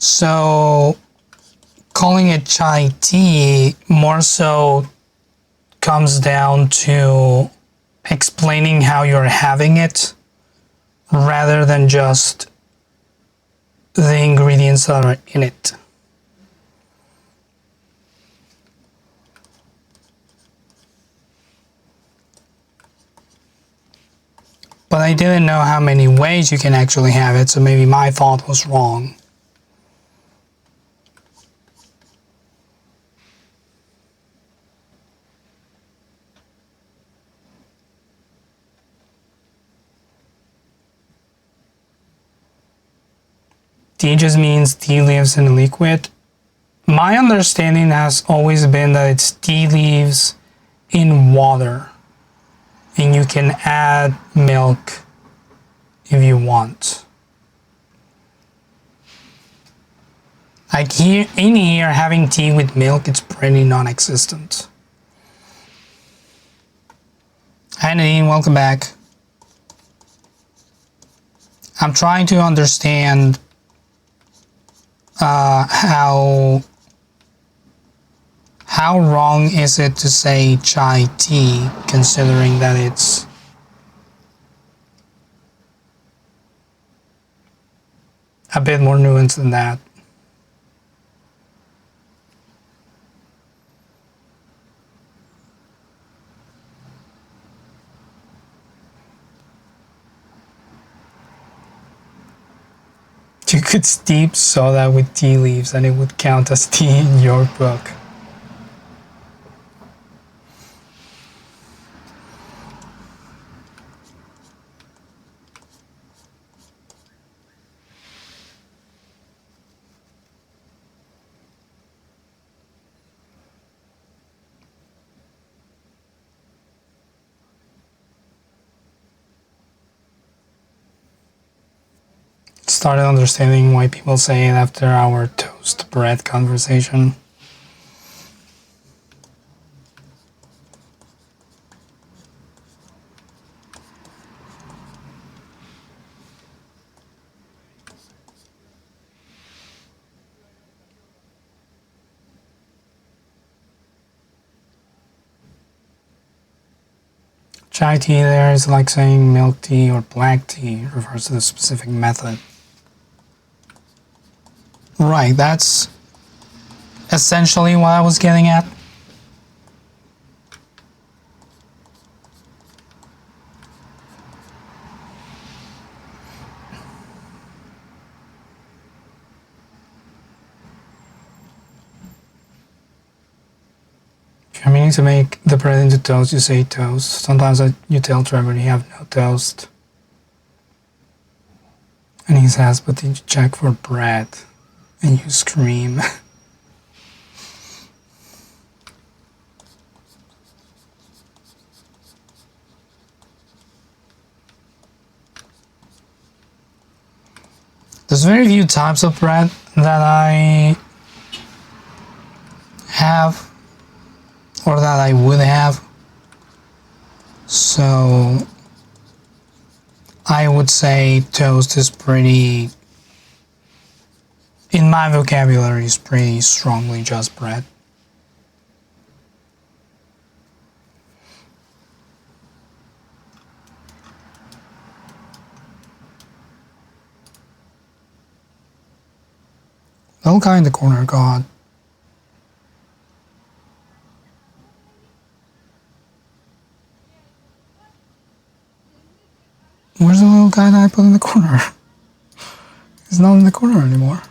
So calling it chai tea more so comes down to explaining how you're having it rather than just the ingredients that are in it. But But I didn't know how many ways you can actually have it, so maybe my thought was wrong. Tea just means tea leaves in liquid. My understanding has always been that it's tea leaves in water, and you can add milk if you want. Like here, in here, having tea with milk, it's pretty non-existent. Hi Nadine, welcome back. I'm trying to understand how wrong is it to say chai tea, considering that it's a bit more nuanced than that. You could steep soda with tea leaves and it would count as tea in your book. Started understanding why people say it after our toast bread conversation. Chai tea there is like saying milk tea or black tea, it refers to the specific method. Right, that's essentially what I was getting at. If you're meaning to make the bread into toast, you say toast. Sometimes you tell Trevor you have no toast. And he says, but did you check for bread? And you scream. There's very few types of bread that I have or that I would have. So I would say toast is pretty, in my vocabulary, is pretty strongly just bread. Little guy in the corner, God. Where's the little guy that I put in the corner? He's not in the corner anymore.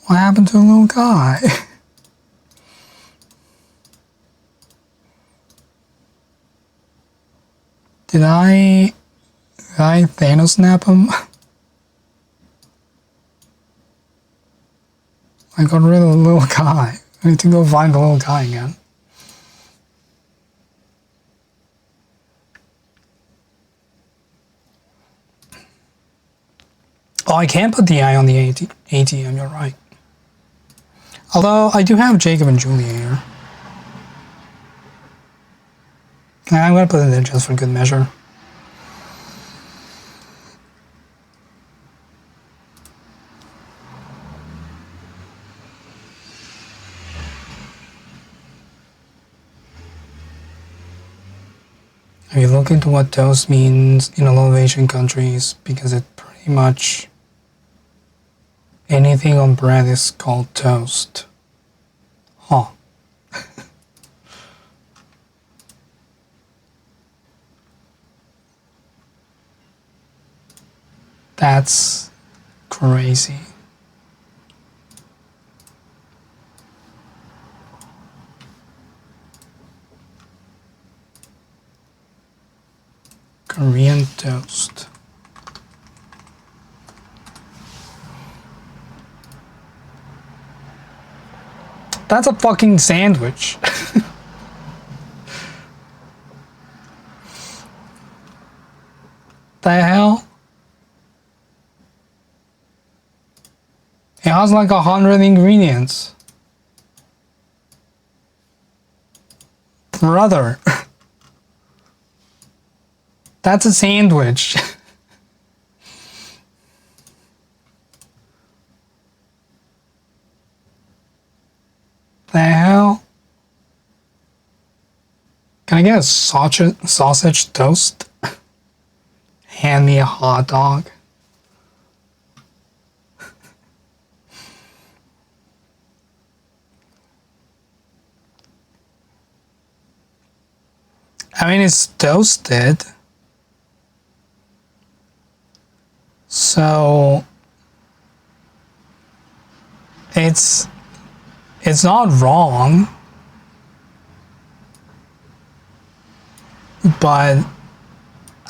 What happened to the little guy? Did I Thanos snap him? I got rid of the little guy. I need to go find the little guy again. Oh, I can't put the I on the ATM, you're right. Although, I do have Jacob and Julia here. And I'm gonna put it in just for good measure. If you look into what toast means in all of Asian countries, because it pretty much anything on bread is called toast. Huh. That's crazy. Korean toast. That's a fucking sandwich. The hell? It has like 100 ingredients. Brother. That's a sandwich. The hell? Can I get a sausage toast? Hand me a hot dog. I mean, it's toasted. So it's not wrong, but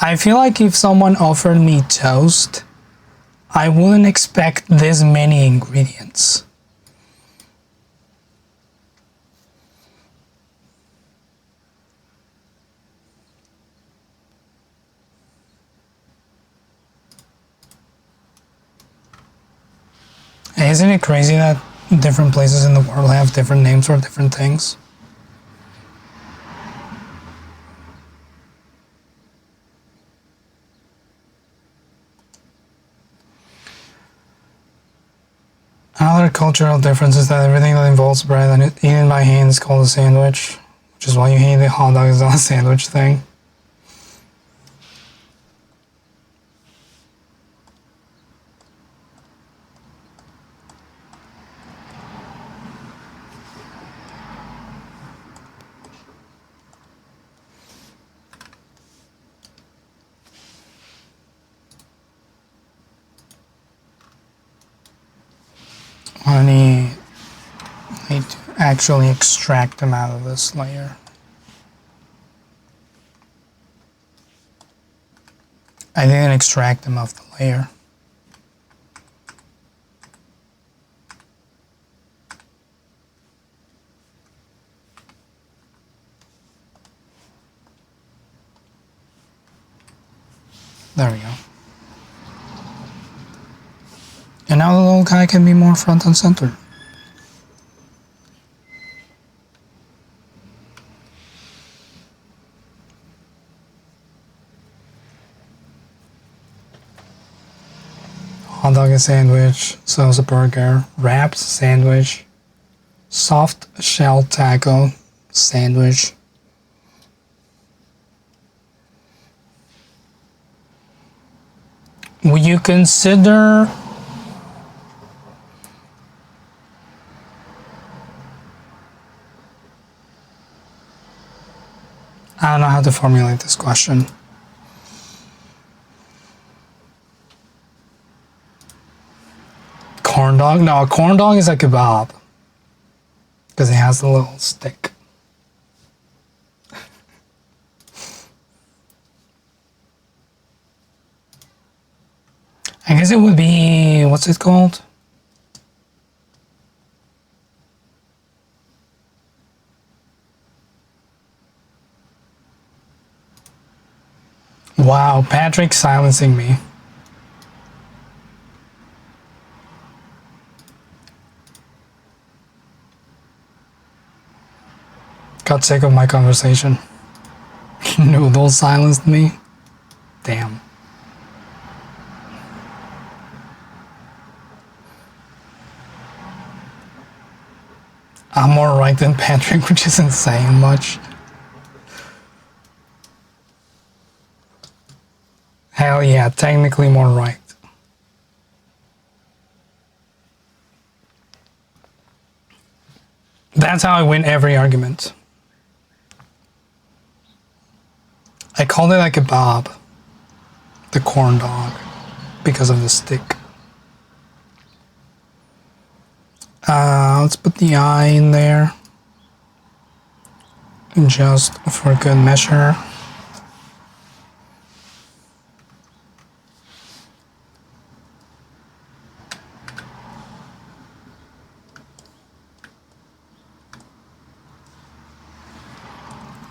I feel like if someone offered me toast, I wouldn't expect this many ingredients. Isn't it crazy that different places in the world have different names for different things? Another cultural difference is that everything that involves bread and eaten by hand is called a sandwich, which is why you hate the hot dog is not a sandwich thing. I need to actually extract them out of this layer. I didn't extract them off the layer. There we go. And now the little guy can be more front and center. Hot dog and sandwich, salsa burger, wraps sandwich, soft shell taco sandwich. Would you consider I don't know how to formulate this question. Corn dog? No, a corn dog is a kebab. Because it has the little stick. I guess it would be, what's it called? Wow, Patrick silencing me. Got sick of my conversation. Noodle silenced me. Damn. I'm more right than Patrick, which isn't saying much. Hell yeah, technically more right. That's how I win every argument. I called it a kebab, the corn dog. because of the stick. Let's put the eye in there, just for good measure.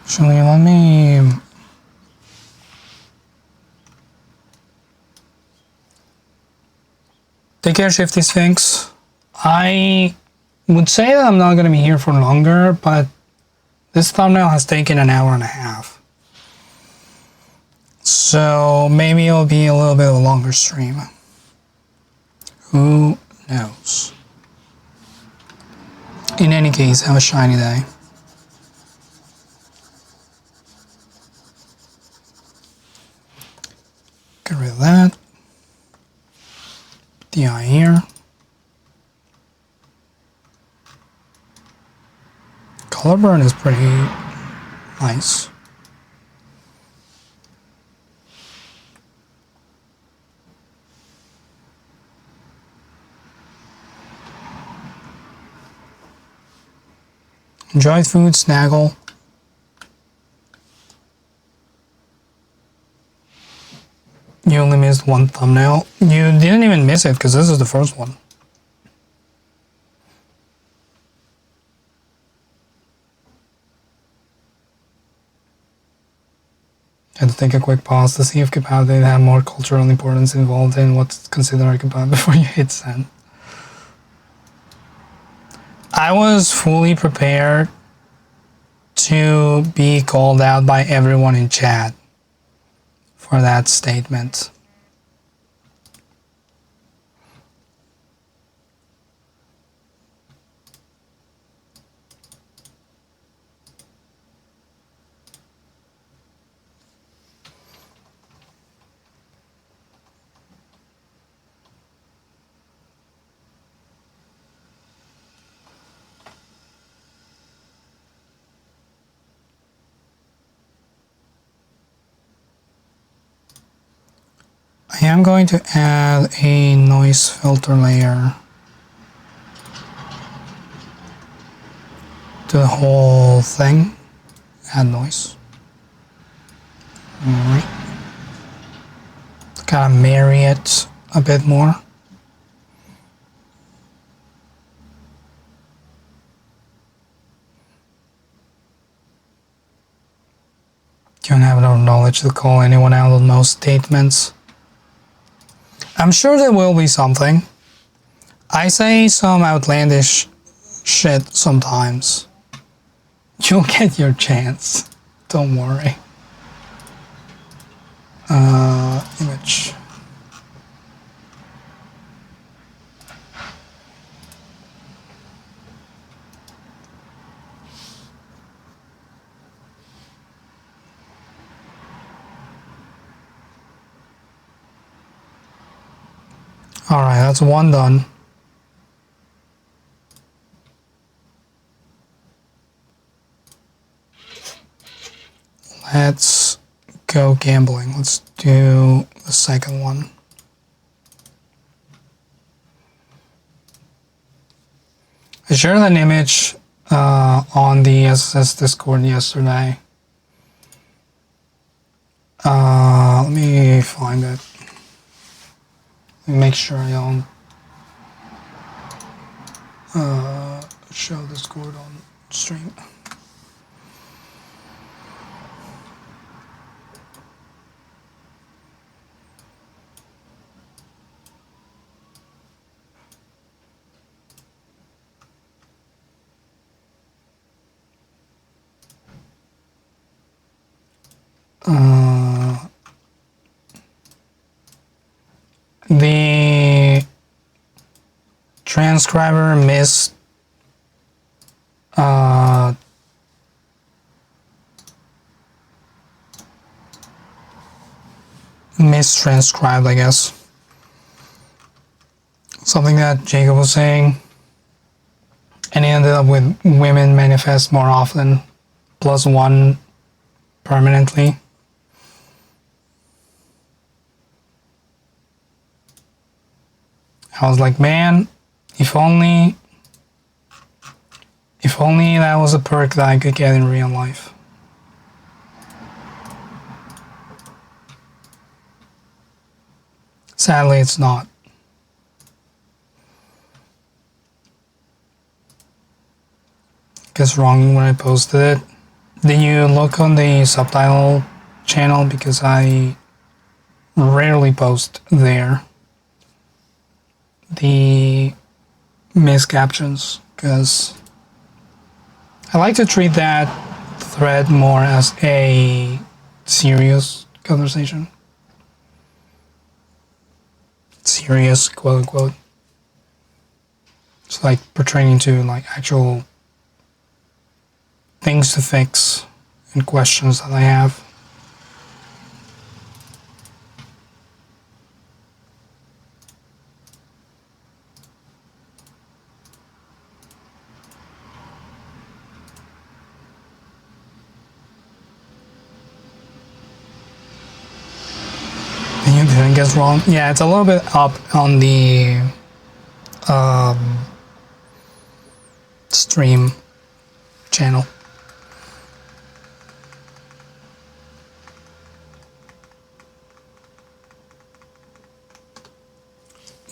Actually, let me take care, Shifty Sphinx. I would say that I'm not going to be here for longer, but this thumbnail has taken an hour and a half. So maybe it'll be a little bit of a longer stream. Who knows? In any case, have a shiny day. Get rid of that. The eye here. Color burn is pretty nice. Enjoyed food, Snaggle. You only missed one thumbnail. You didn't even miss it because this is the first one. Had to take a quick pause to see if Kebab did have more cultural importance involved in what's considered a kebab before you hit send. I was fully prepared to be called out by everyone in chat for that statement. I am going to add a noise filter layer to the whole thing. Add noise. Alright. Kind of marry it a bit more. Don't have enough knowledge to call anyone out on most statements. I'm sure there will be something. I say some outlandish shit sometimes. You'll get your chance. Don't worry. Image. Alright, that's one done. Let's go gambling. Let's do the second one. I shared an image on the SSS Discord yesterday. Let me find it. Make sure I don't show Discord on stream. The transcriber mistranscribed, I guess. Something that Jacob was saying, and he ended up with women manifest more often, +1 permanently. I was like, man, if only that was a perk that I could get in real life. Sadly, it's not. Guess wrong when I posted it. Did you look on the subtitle channel? Because I rarely post there the missed captions, because I like to treat that thread more as a serious conversation. Serious, quote unquote. It's like pertaining to like actual things to fix and questions that I have. And you didn't guess wrong. Yeah, it's a little bit up on the stream channel.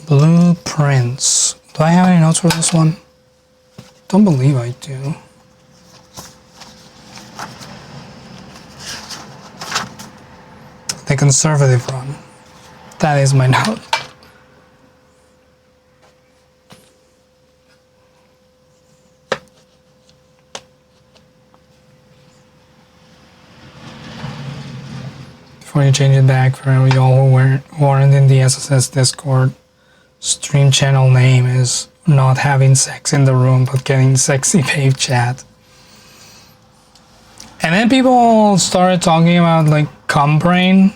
Blueprints. Do I have any notes for this one? Don't believe I do. The conservative run. That is my note. Before you change it back, for y'all who aren't in the SSS Discord, stream channel name is not having sex in the room, but getting sexy babe chat. And then people started talking about like cum brain.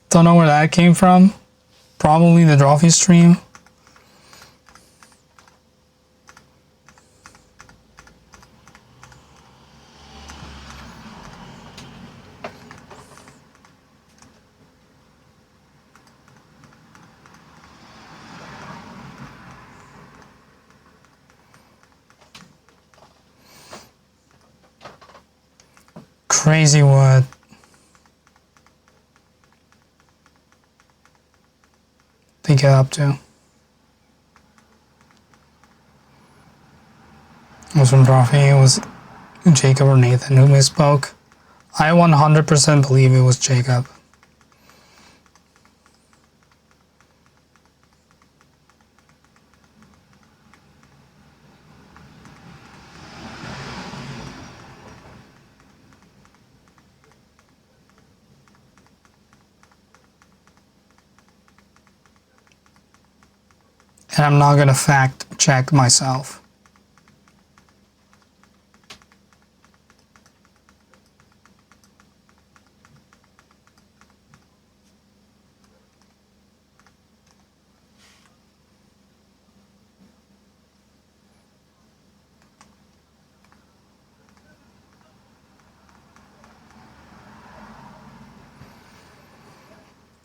Don't know where that came from. Probably the Drawfee stream. Crazy what they get up to. It was from Drawfee. It was Jacob or Nathan who misspoke. I 100% believe it was Jacob. And I'm not gonna fact check myself.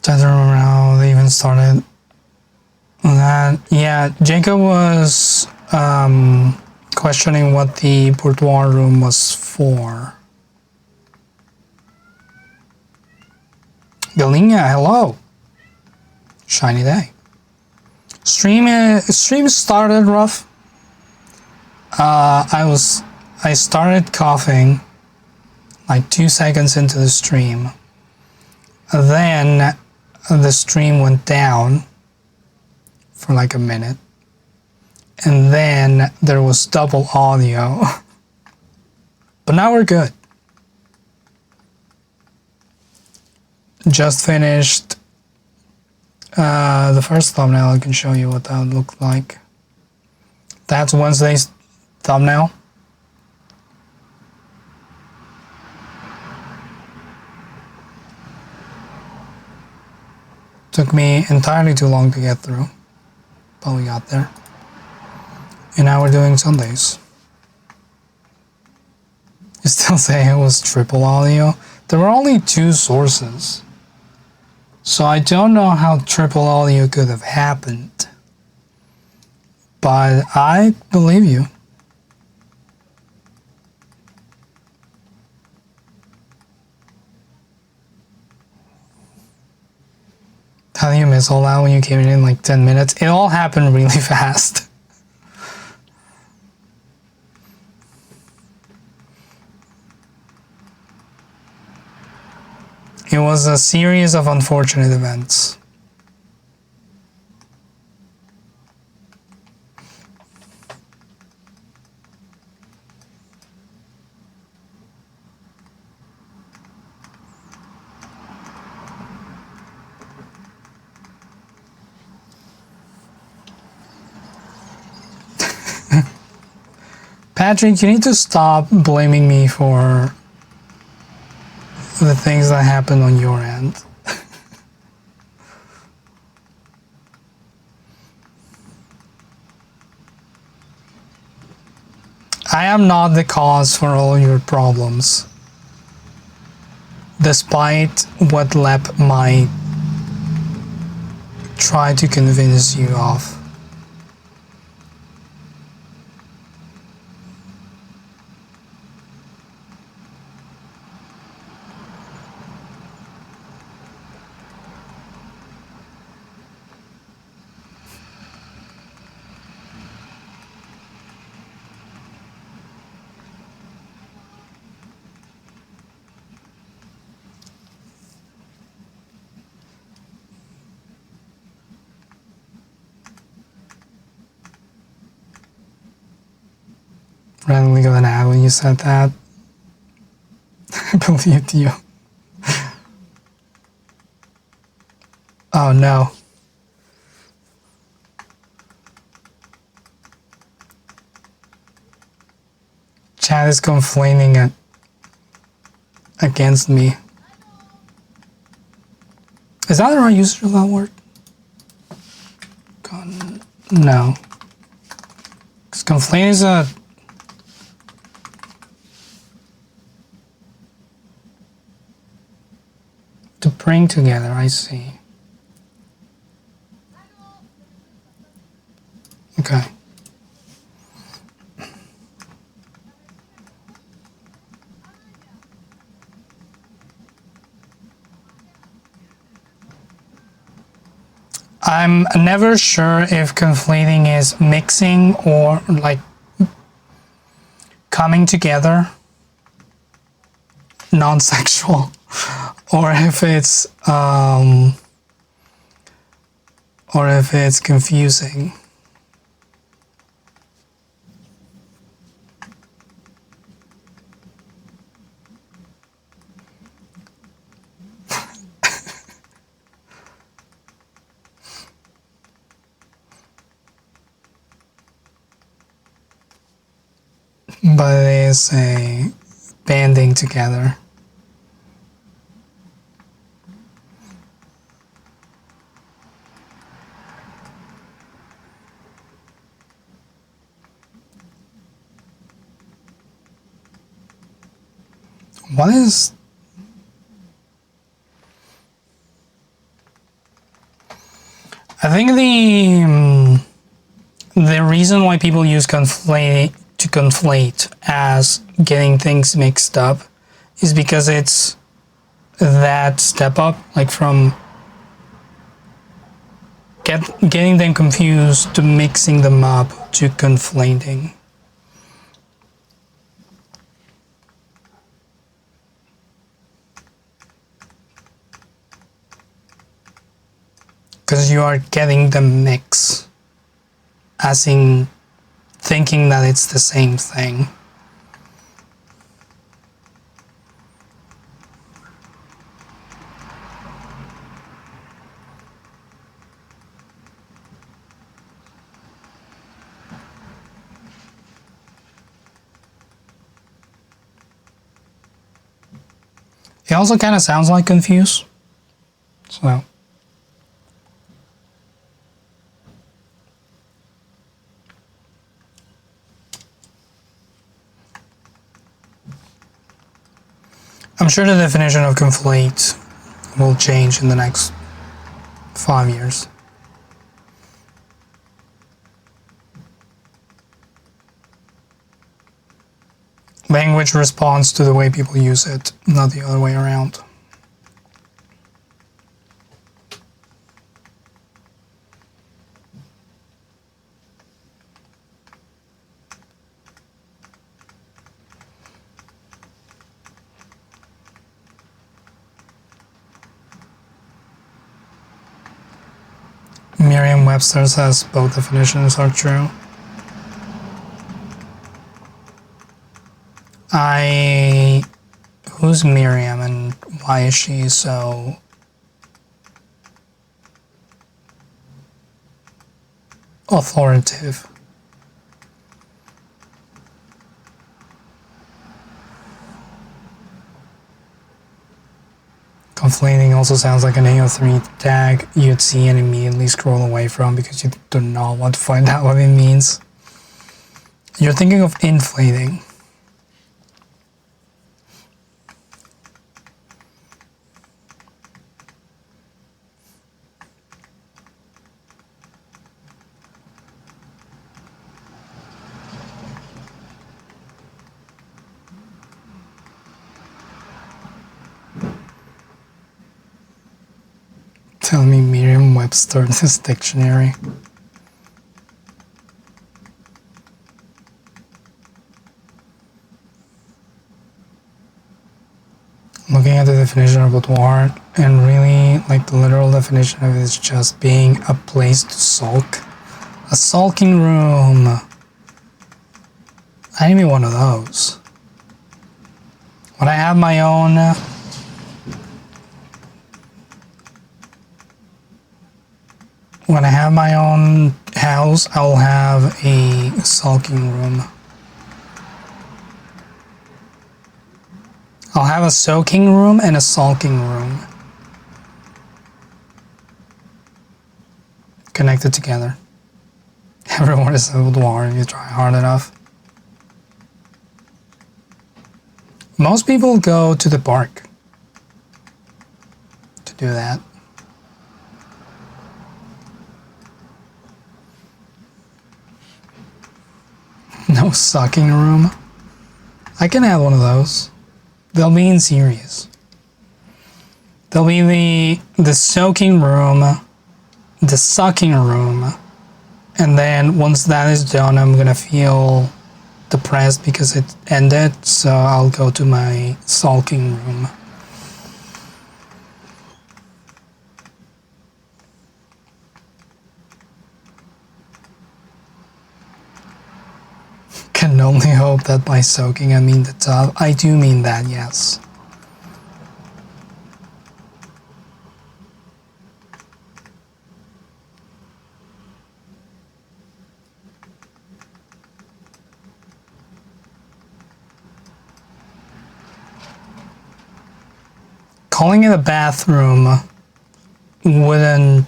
Trying to remember how they even started. That, yeah, Jacob was questioning what the boudoir room was for. Galinia, hello. Shiny day. Stream started rough. I started coughing like 2 seconds into the stream. Then the stream went down for like a minute, and then there was double audio. But now we're good. Just finished the first thumbnail. I can show you what that looked like. That's Wednesday's thumbnail. Took me entirely too long to get through, but we got there. And now we're doing Sundays. You still say it was triple audio? There were only 2 sources. So I don't know how triple audio could have happened, but I believe you. How do you miss all that when you came in like 10 minutes? It all happened really fast. It was a series of unfortunate events. Patrick, you need to stop blaming me for the things that happened on your end. I am not the cause for all your problems, despite what Lep might try to convince you of. Randomly got an ad when you said that. I believed you. Oh no. Chat is complaining against me. Is that the right usage of that word? No. Because complain is a... to bring together, I see. Okay. I'm never sure if conflating is mixing or like coming together, non-sexual, or if it's confusing. But it is a banding together. What is... I think the reason why people use conflate as getting things mixed up is because it's that step up, like from getting them confused to mixing them up to conflating. Because you are getting the mix, as in thinking that it's the same thing. It also kind of sounds like confused, so. I'm sure the definition of conflate will change in the next 5 years. Language responds to the way people use it, not the other way around. Merriam-Webster says both definitions are true. Who's Miriam and why is she so authoritative? Conflating also sounds like an AO3 tag you'd see and immediately scroll away from because you do not want to find out what it means. You're thinking of inflating. Tell me Merriam-Webster, this dictionary. Looking at the definition of boudoir, and really, like, the literal definition of it is just being a place to sulk. A sulking room. I need one of those. When I have my own house, I'll have a sulking room. I'll have a soaking room and a sulking room. Connected together. Everyone is a boudoir if you try hard enough. Most people go to the park to do that. No sucking room. I can have one of those. They'll be in series. There'll be the soaking room, the sucking room, and then once that is done, I'm gonna feel depressed because it ended, so I'll go to my sulking room. Can only hope that by soaking I mean the tub. I do mean that, yes. Calling it a bathroom wouldn't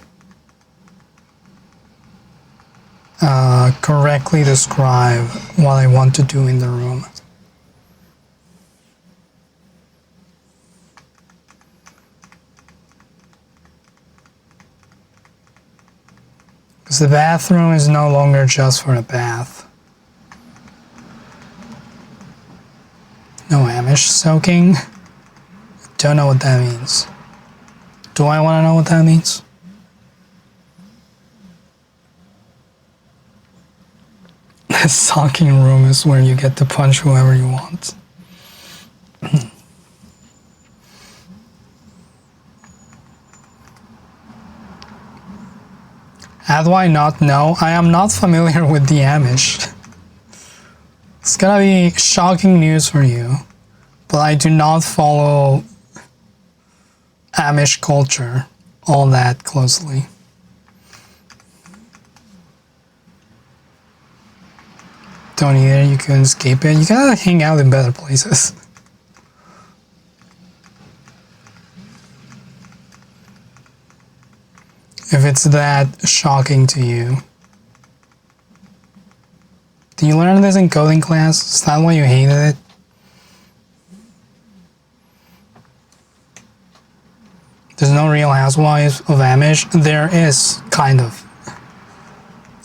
correctly describe what I want to do in the room. Because the bathroom is no longer just for a bath. No Amish soaking? Don't know what that means. Do I want to know what that means? The sulking room is where you get to punch whoever you want. How do I not know? I am not familiar with the Amish. It's gonna be shocking news for you, but I do not follow Amish culture all that closely. Don't either, you couldn't escape it. You gotta hang out in better places. If it's that shocking to you. Did you learn this in coding class? Is that why you hated it? There's no Real Housewives of Amish. There is, kind of.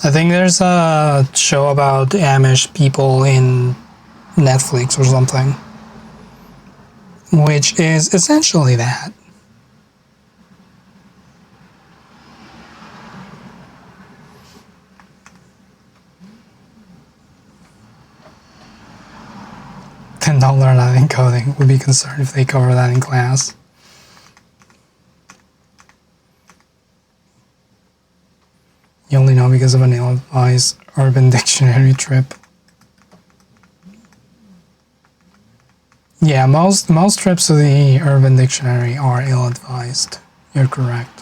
I think there's a show about Amish people in Netflix or something, which is essentially that. $10 not in coding. Would be concerned if they cover that in class. You only know because of an ill-advised Urban Dictionary trip. Yeah, most trips to the Urban Dictionary are ill-advised. You're correct.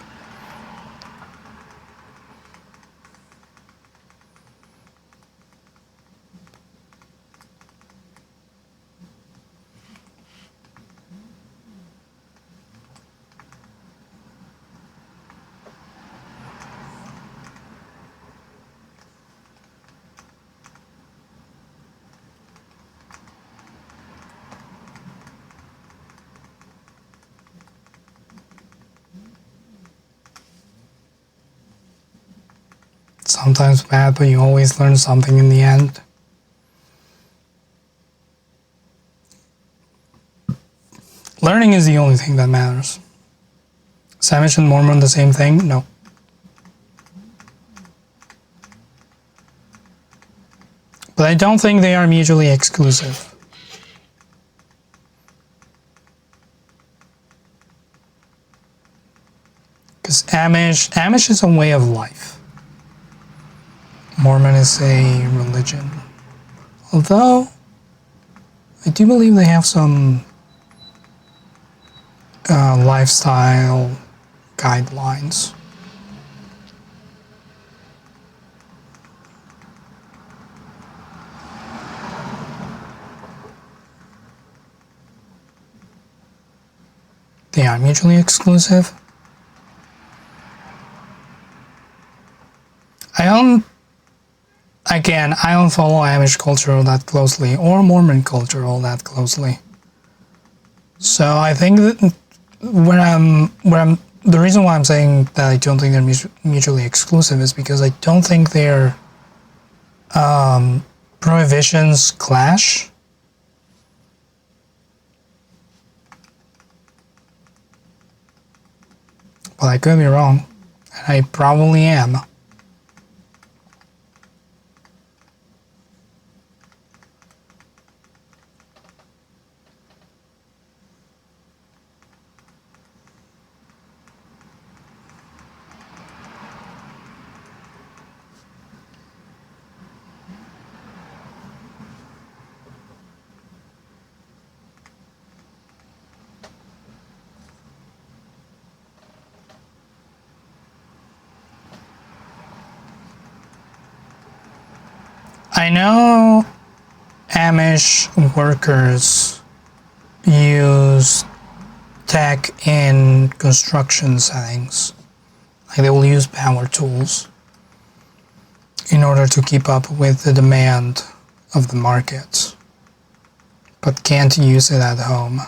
Sometimes bad, but you always learn something in the end. Learning is the only thing that matters. Is Amish and Mormon the same thing? No. But I don't think they are mutually exclusive. Because Amish is a way of life. Mormon is a religion. Although, I do believe they have some lifestyle guidelines. They are mutually exclusive. I don't follow Amish culture all that closely, or Mormon culture all that closely. So I think that the reason why I'm saying that I don't think they're mutually exclusive is because I don't think their prohibitions clash. But I could be wrong, and I probably am. I know Amish workers use tech in construction settings. Like they will use power tools in order to keep up with the demand of the market, but can't use it at home.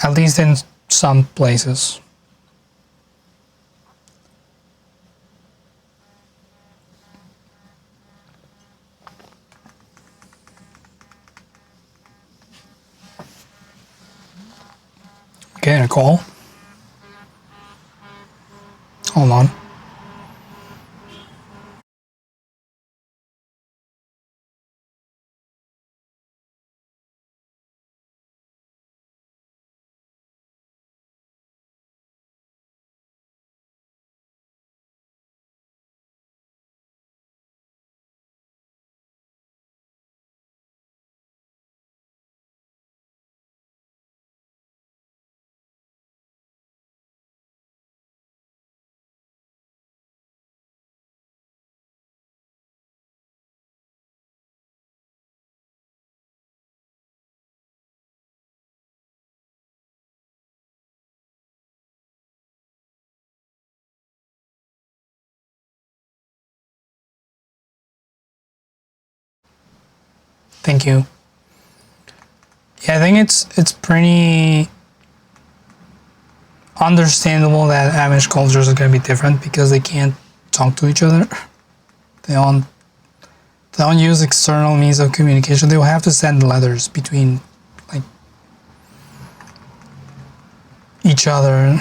At least in some places. Getting a call. Hold on. Thank you. Yeah, I think it's pretty understandable that Amish cultures are going to be different because they can't talk to each other. They don't they don't use external means of communication. They will have to send letters between like each other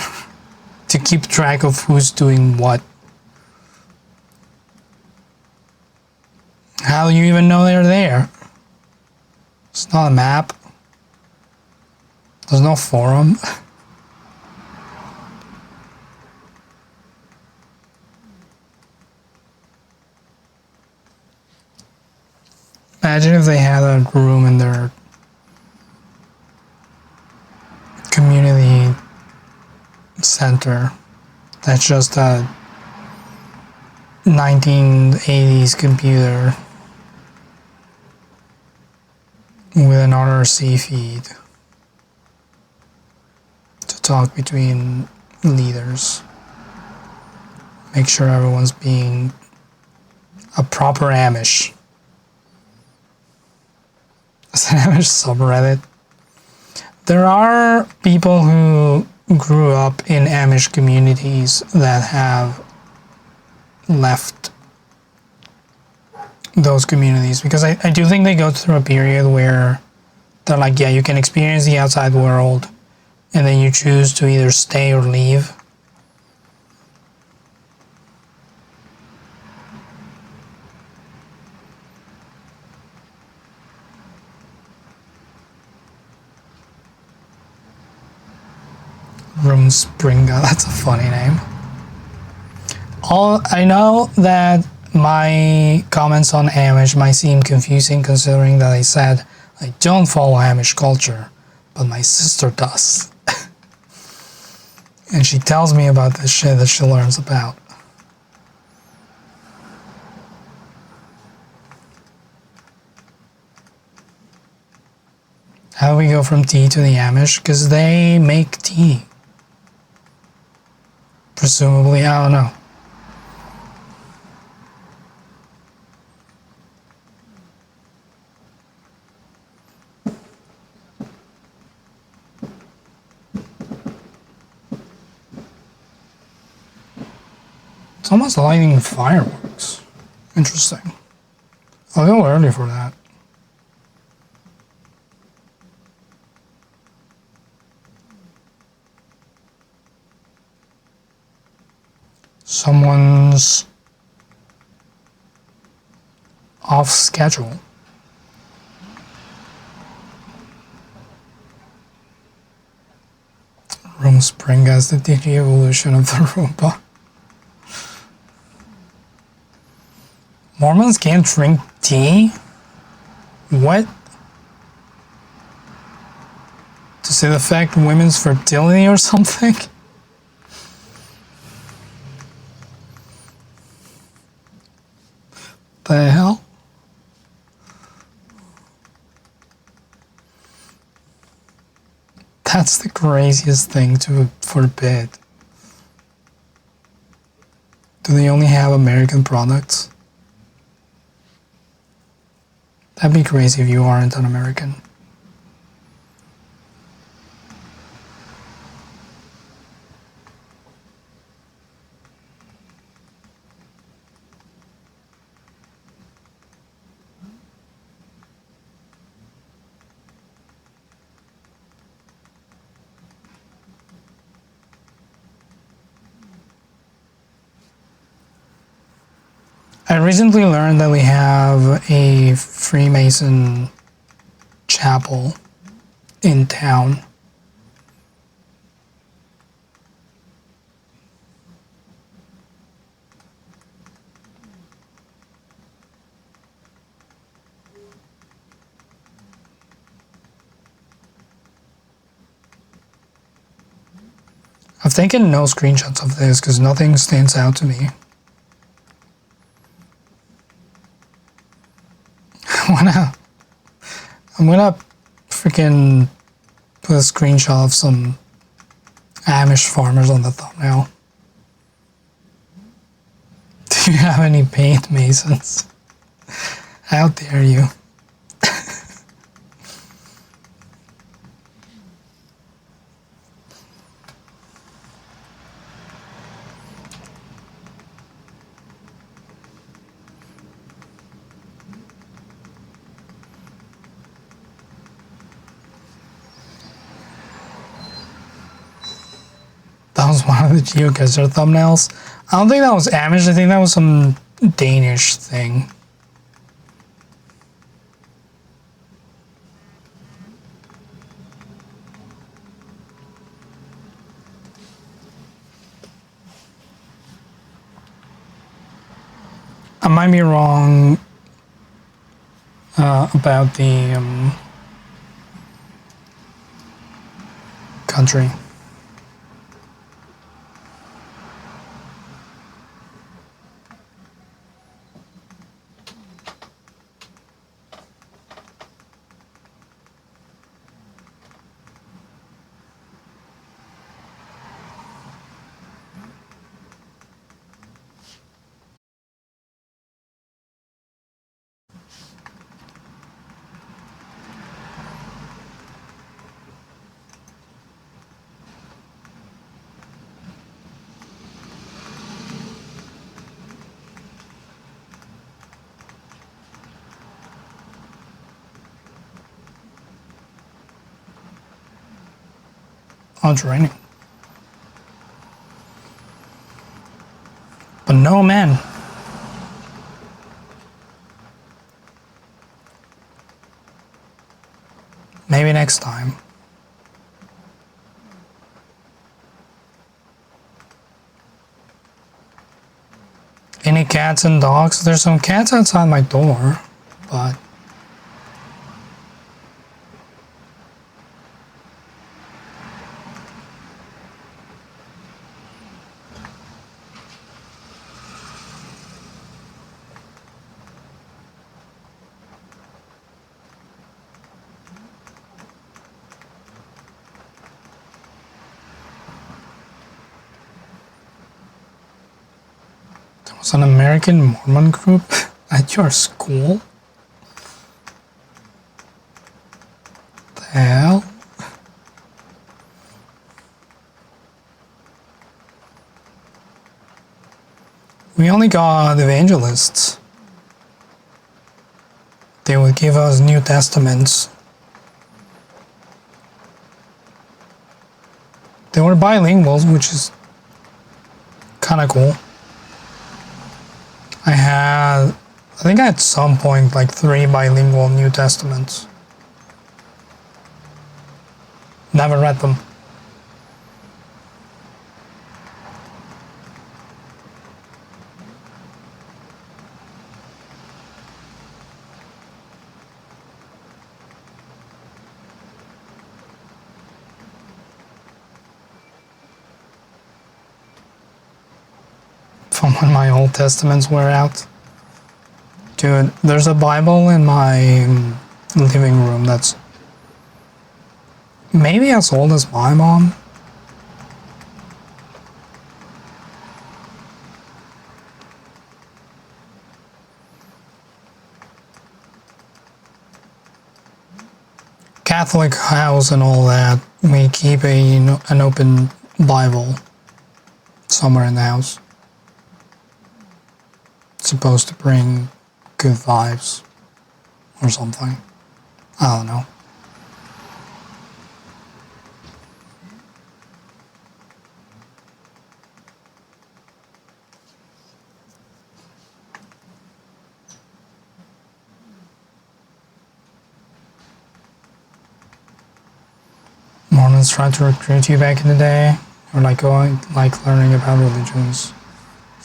to keep track of who's doing what. How do you even know they're there? It's not a map. There's no forum. Imagine if they had a room in their community center that's just a 1980s computer with an RRC feed to talk between leaders. Make sure everyone's being a proper Amish. It's an Amish subreddit. There are people who grew up in Amish communities that have left those communities because I do think they go through a period where they're like, yeah, you can experience the outside world and then you choose to either stay or leave. Rumspringa, that's a funny name. I know that my comments on Amish might seem confusing considering that I said I don't follow Amish culture, but my sister does. And she tells me about this shit that she learns about. How do we go from tea to the Amish? Because they make tea. Presumably, I don't know. Someone's lighting fireworks. Interesting. A little early for that. Someone's off schedule. Rumspringa is the digi-evolution of the Roomba. Mormons can't drink tea? What? Does it affect women's fertility or something? The hell? That's the craziest thing to forbid. Do they only have American products? That'd be crazy if you aren't an American. I recently learned that we have a Freemason chapel in town. I've taken no screenshots of this because nothing stands out to me. I'm gonna freaking put a screenshot of some Amish farmers on the thumbnail. Do you have any paint masons? How dare you? That was one of the geocacher thumbnails. I don't think that was Amish. I think that was some Danish thing. I might be wrong about the country. Oh, it's raining. But no, man. Maybe next time. Any cats and dogs? There's some cats outside my door, but was an American Mormon group at your school? The hell? We only got evangelists. They would give us New Testaments. They were bilinguals, which is kind of cool. I think at some point like 3 bilingual New Testaments. Never read them. From when my Old Testaments were out. Dude, there's a Bible in my living room that's maybe as old as my mom. Catholic house and all that, we keep an open Bible somewhere in the house. It's supposed to bring good vibes or something. I don't know. Mormons tried to recruit you back in the day, or like learning about religions.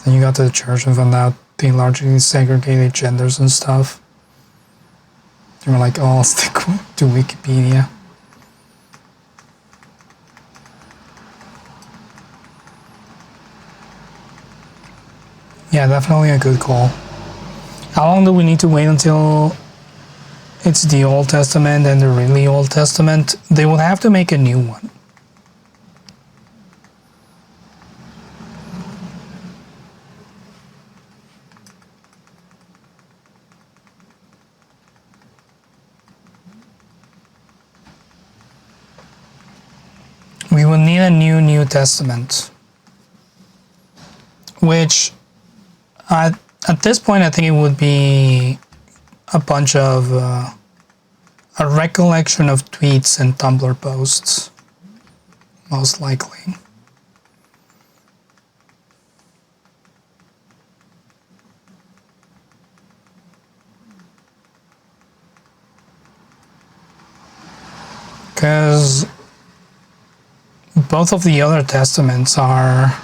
Then you got to the church and found out they largely segregated genders and stuff. They were like, oh, I'll stick to Wikipedia. Yeah, definitely a good call. How long do we need to wait until it's the Old Testament and the really Old Testament? They would have to make a new one. We will need a New Testament, which at this point I think it would be a bunch of a recollection of tweets and Tumblr posts, most likely. because both of the other testaments are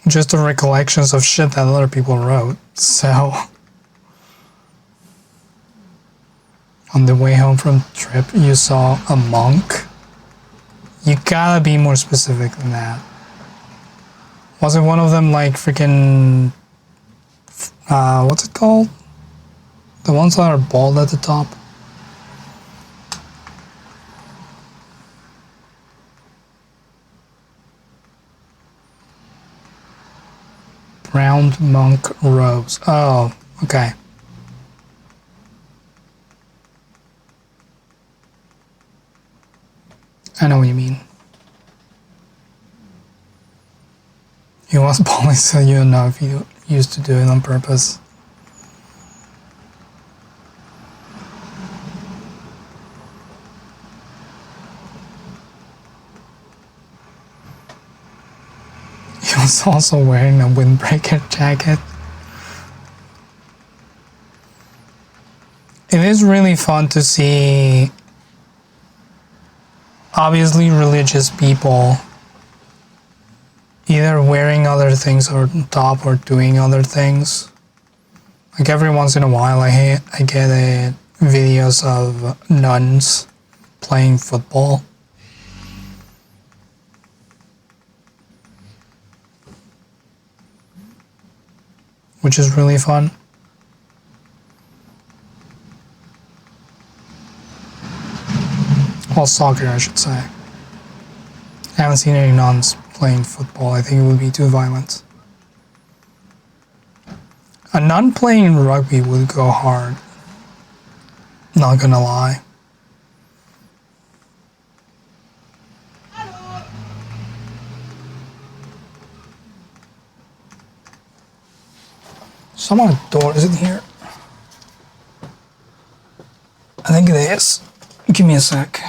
just the recollections of shit that other people wrote. So on the way home from trip, you saw a monk. You gotta be more specific than that. Wasn't one of them like freaking what's it called? The ones that are bald at the top. Round monk robes. Oh, okay. I know what you mean. He was bald, so you don't know if he used to do it on purpose. He was also wearing a windbreaker jacket. It is really fun to see, obviously, religious people either wearing other things on top or doing other things. Like every once in a while I get videos of nuns playing football. Which is really fun. Well, soccer, I should say. I haven't seen any nuns playing football. I think it would be too violent. A nun playing rugby would go hard. Not gonna lie. Someone at the door, is it here? I think it is. Give me a sec.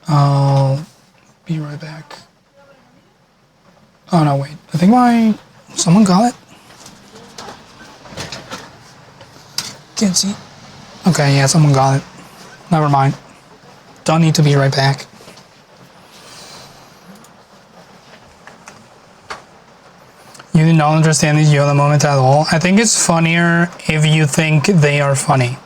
I'll be right back. Oh no, wait. I think someone got it? Can't see. Okay, yeah, someone got it. Never mind. Don't need to be right back. You do not understand the Yoda moment at all. I think it's funnier if you think they are funny.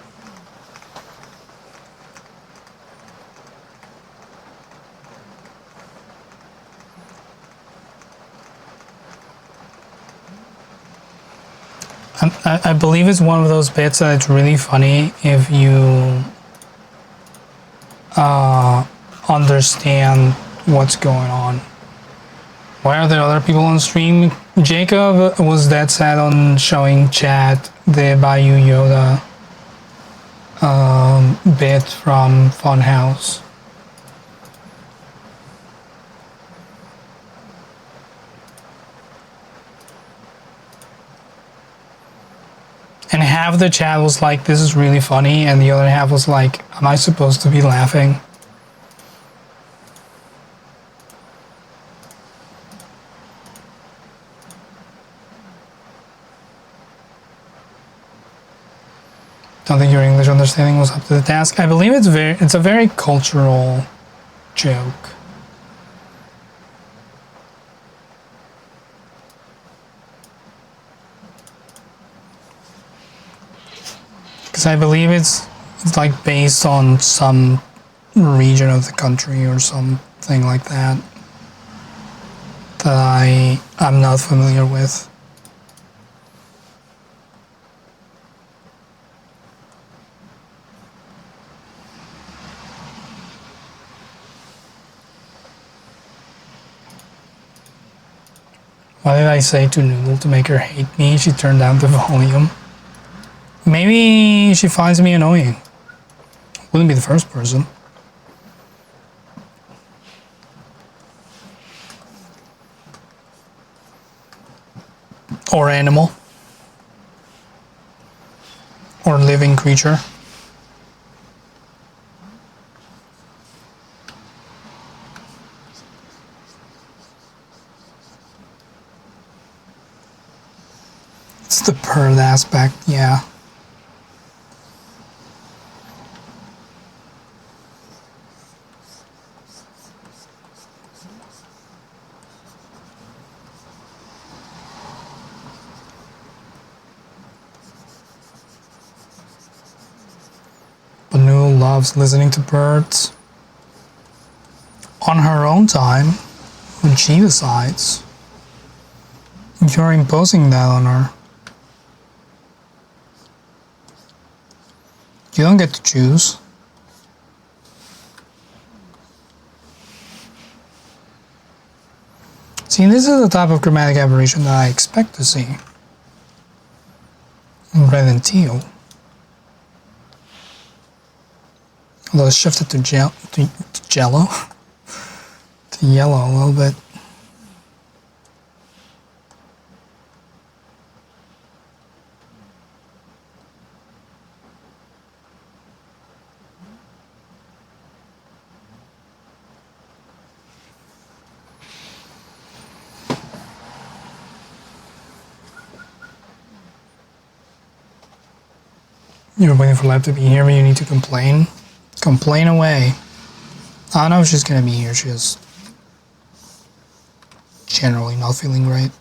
I believe it's one of those bits that it's really funny if you understand what's going on. Why are there other people on stream? Jacob was dead sad on showing chat the Bayou Yoda bit from Funhouse. And half the chat was like, this is really funny, and the other half was like, am I supposed to be laughing? Don't think your English understanding was up to the task. I believe it's a very cultural joke. Because I believe it's like based on some region of the country or something like that that I'm not familiar with. What did I say to Noodle to make her hate me? She turned down the volume. Maybe she finds me annoying. Wouldn't be the first person. Or animal. Or living creature. It's the bird aspect, yeah. loves listening to birds on her own time when she decides. You're imposing that on her. You don't get to choose. See, this is the type of chromatic aberration that I expect to see in red and teal. Although it's shifted to jello, to yellow a little bit. You're waiting for Lab to be here, but you need to complain. Complain away. I don't know if she's gonna be here. She's generally not feeling great.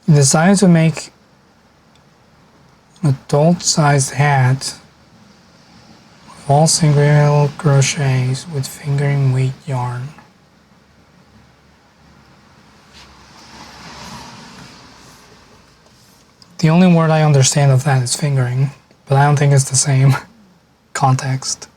He decided to make an adult-sized hat of all single crochets with fingering weight yarn. The only word I understand of that is fingering, but I don't think it's the same context.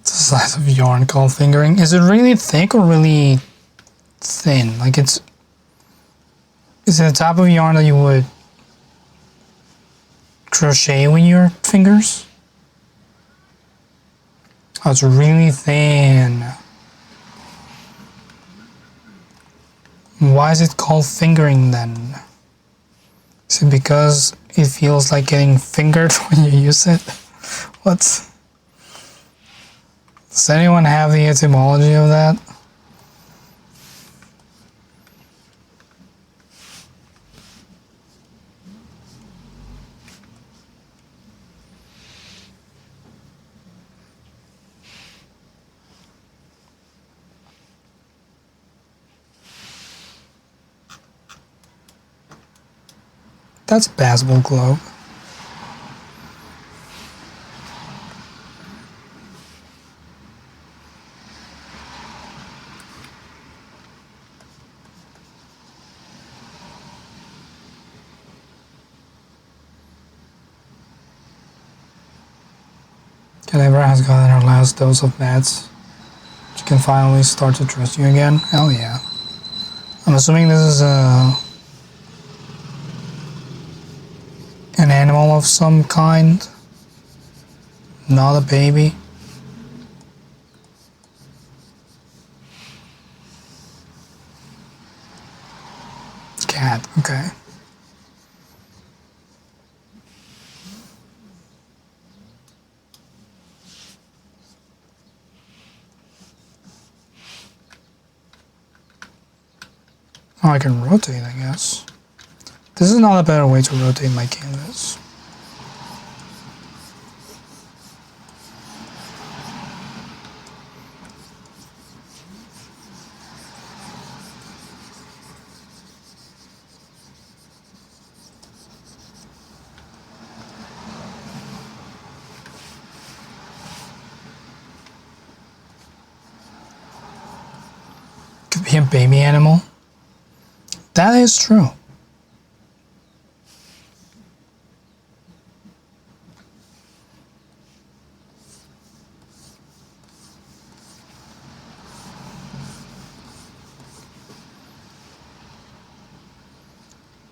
Size of yarn called fingering. Is it really thick or really thin? Like is it the type of yarn that you would crochet with your fingers? Oh, it's really thin. Why is it called fingering then? Is it because it feels like getting fingered when you use it? What? Does anyone have the etymology of that? That's passable globe. Calibra has gotten her last dose of meds. She can finally start to trust you again. Hell yeah. I'm assuming this is an animal of some kind, not a baby. Cat, okay. Oh, I can rotate, I guess. This is not a better way to rotate my canvas. be a baby animal. That is true.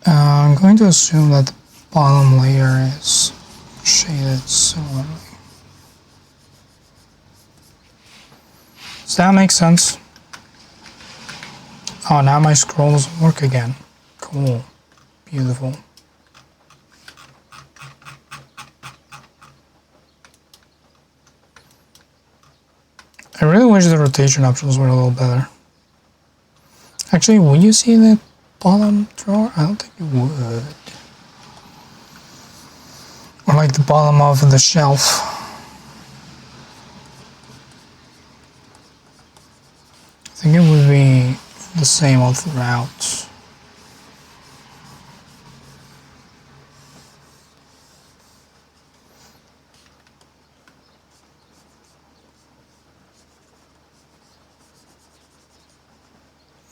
I'm going to assume that the bottom layer is shaded similarly. Does that make sense? Oh, now my scroll doesn't work again. Cool. Beautiful. I really wish the rotation options were a little better. Actually, would you see the bottom drawer? I don't think you would. Or like the bottom of the shelf. I think it would be the same all throughout.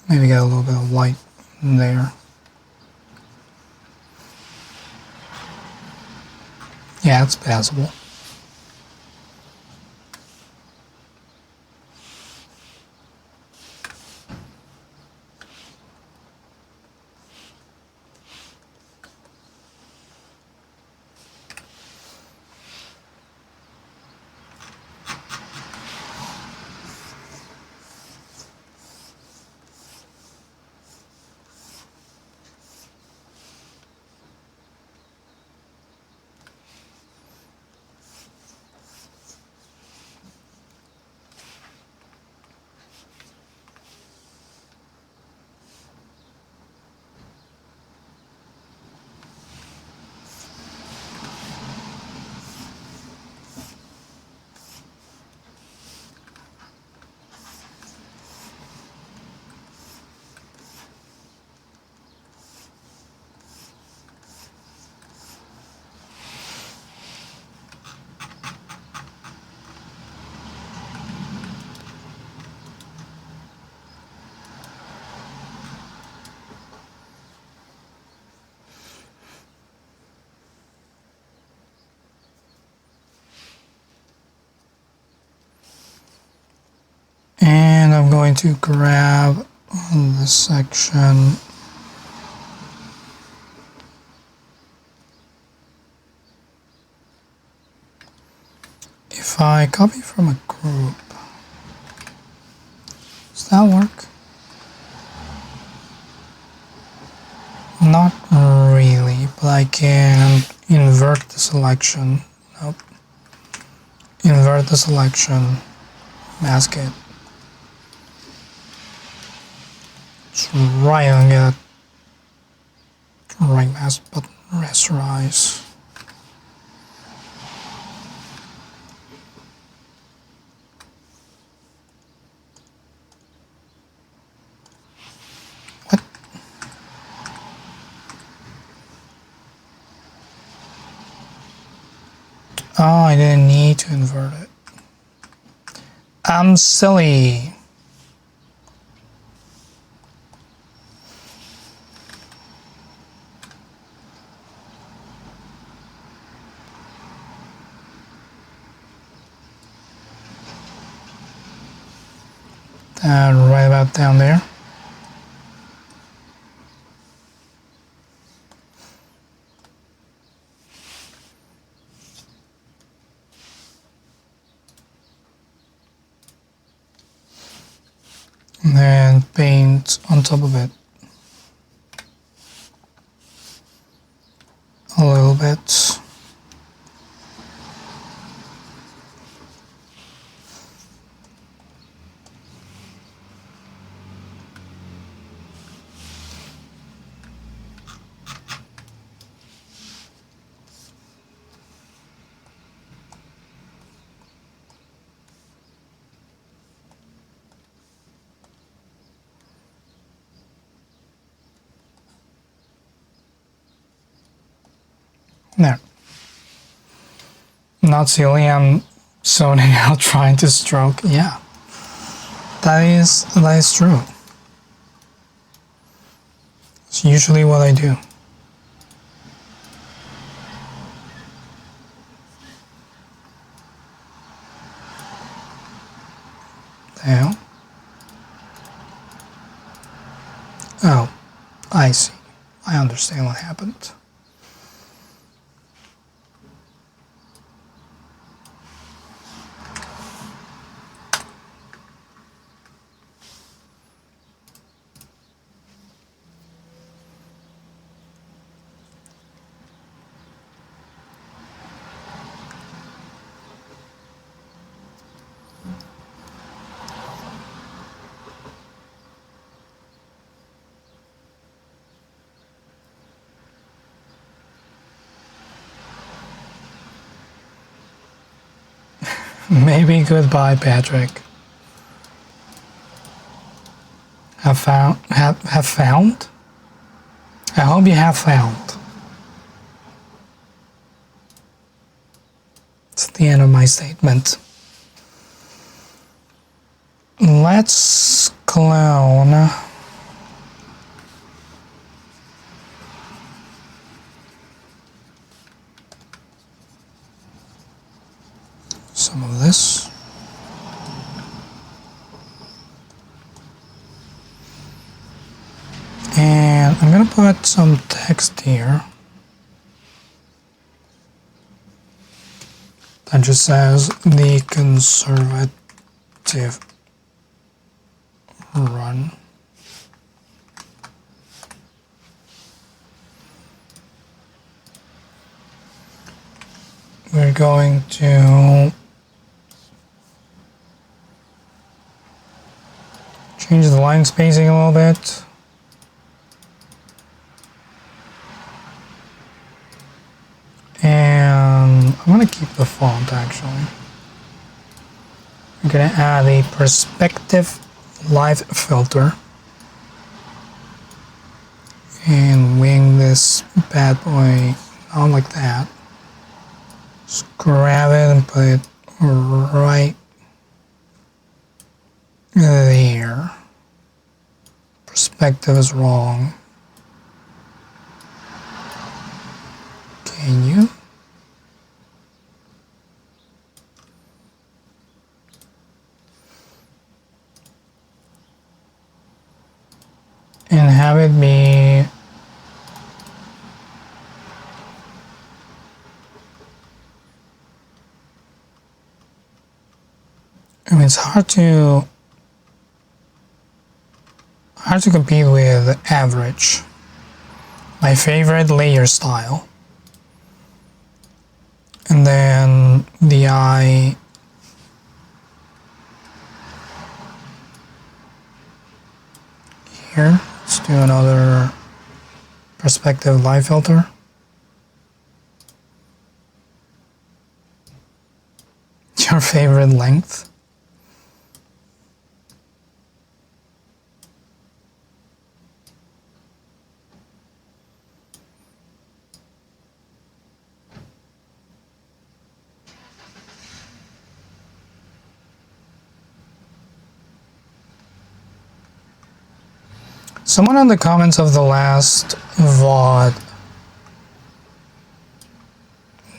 Maybe get a little bit of light in there. Yeah, it's passable. And I'm going to grab this section. If I copy from a group, does that work? Not really, but I can invert the selection. Nope. Invert the selection, mask it. Try and get right mask button, rasterize. What? Oh, I didn't need to invert it. I'm silly. Right about down there. And then paint on top of it. A little bit. There. Not silly, I'm zoning out trying to stroke. Yeah. That is true. It's usually what I do. Now. Oh, I see. I understand what happened. Maybe goodbye, Patrick. Have found? I hope you have found. It's the end of my statement. Let's clone some of this. And I'm gonna put some text here that just says the conservative run. We're going to change the line spacing a little bit. And I'm going to keep the font actually. I'm going to add a perspective live filter and wing this bad boy on like that. Just grab it and put it right there. Perspective is wrong. Can you? And have it be I mean, it's hard to compete with average. My favorite layer style. And then the eye here. Let's do another perspective live filter. Your favorite length. Someone in the comments of the last VOD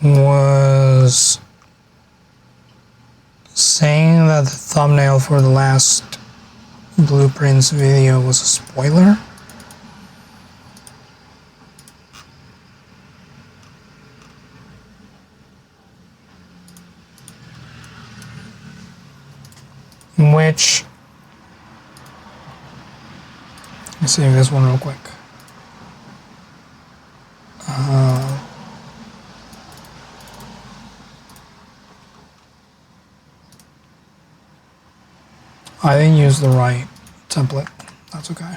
was saying that the thumbnail for the last Blueprints video was a spoiler. Which, let's save this one real quick. I didn't use the right template. That's okay.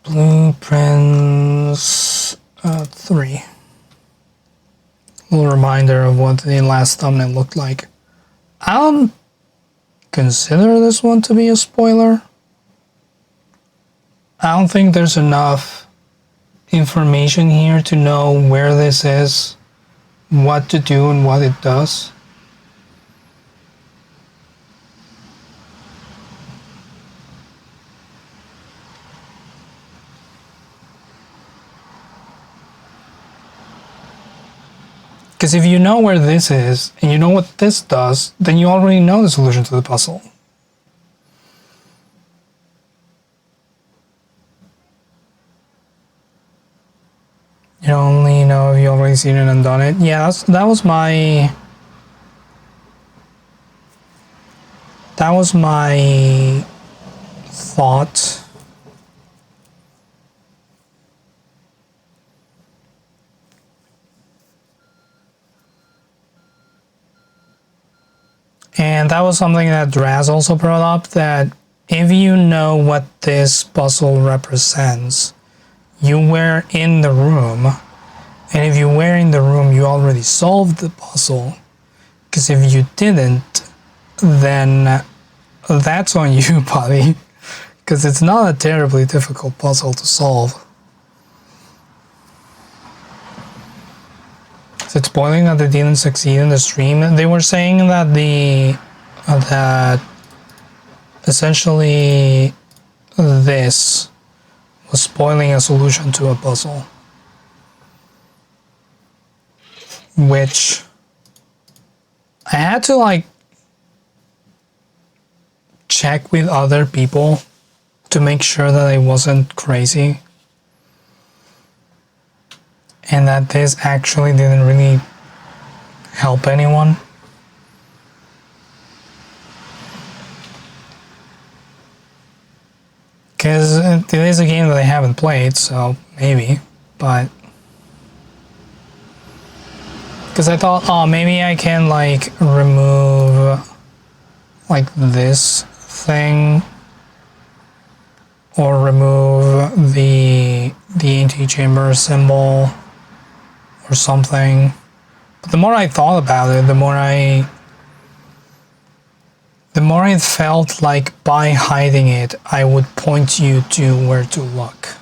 Blueprints 3. A little reminder of what the last thumbnail looked like. I don't consider this one to be a spoiler. I don't think there's enough information here to know where this is, what to do and what it does. Because if you know where this is, and you know what this does, then you already know the solution to the puzzle. You only know if you already seen it and done it. Yeah, that was my thought. And that was something that Draz also brought up, that if you know what this puzzle represents, you were in the room, and if you were in the room, you already solved the puzzle. Because if you didn't, then that's on you, buddy. Because it's not a terribly difficult puzzle to solve. Is it spoiling that they didn't succeed in the stream? They were saying that that essentially this was spoiling a solution to a puzzle, which I had to like check with other people to make sure that I wasn't crazy and that this actually didn't really help anyone. Because it is a game that I haven't played, so maybe, but because I thought, oh, maybe I can like remove like this thing or remove the anti-chamber symbol or something. But the more I thought about it, the more it felt like by hiding it, I would point you to where to look.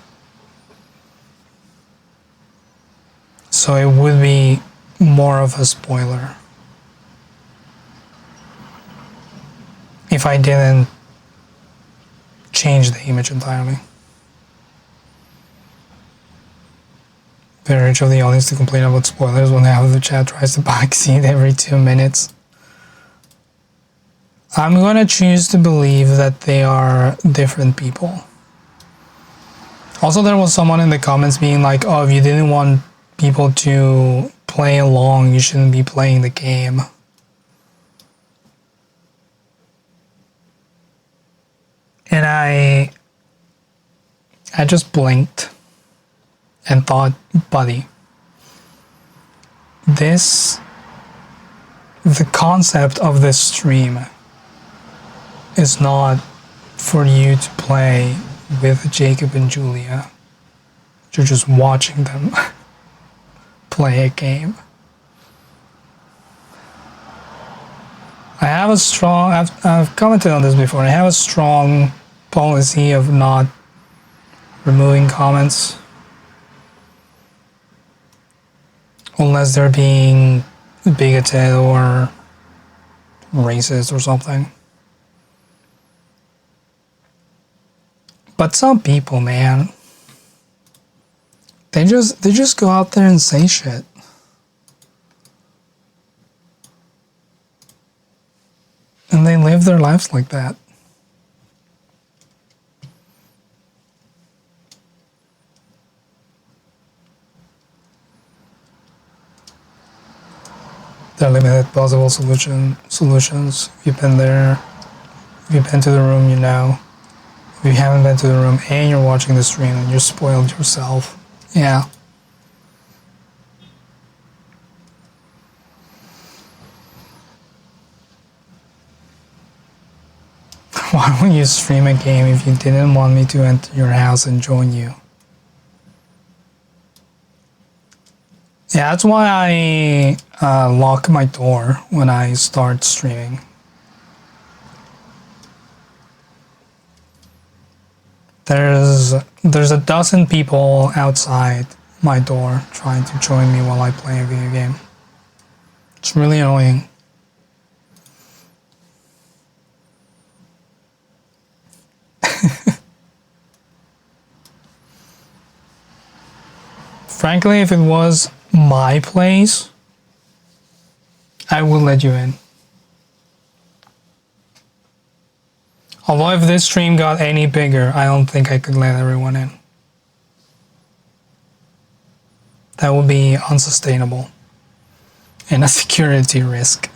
So it would be more of a spoiler if I didn't change the image entirely. The urge of the audience to complain about spoilers when half of the chat tries to backseat every 2 minutes. I'm gonna choose to believe that they are different people. Also, there was someone in the comments being like, oh, if you didn't want people to play along, you shouldn't be playing the game. And I just blinked and thought, buddy, the concept of this stream is not for you to play with Jacob and Julia. You're just watching them play a game. I have a strong, I've commented on this before, I have a strong policy of not removing comments unless they're being bigoted or racist or something. But some people, man, they just go out there and say shit. And they live their lives like that. There are limited possible solutions. If you've been there, if you've been to the room, you know. If you haven't been to the room and you're watching the stream and you're spoiled yourself, yeah. Why would you stream a game if you didn't want me to enter your house and join you? Yeah, that's why I lock my door when I start streaming. There's a dozen people outside my door trying to join me while I play a video game. It's really annoying. Frankly, if it was my place, I will let you in. Although if this stream got any bigger, I don't think I could let everyone in. That would be unsustainable and a security risk.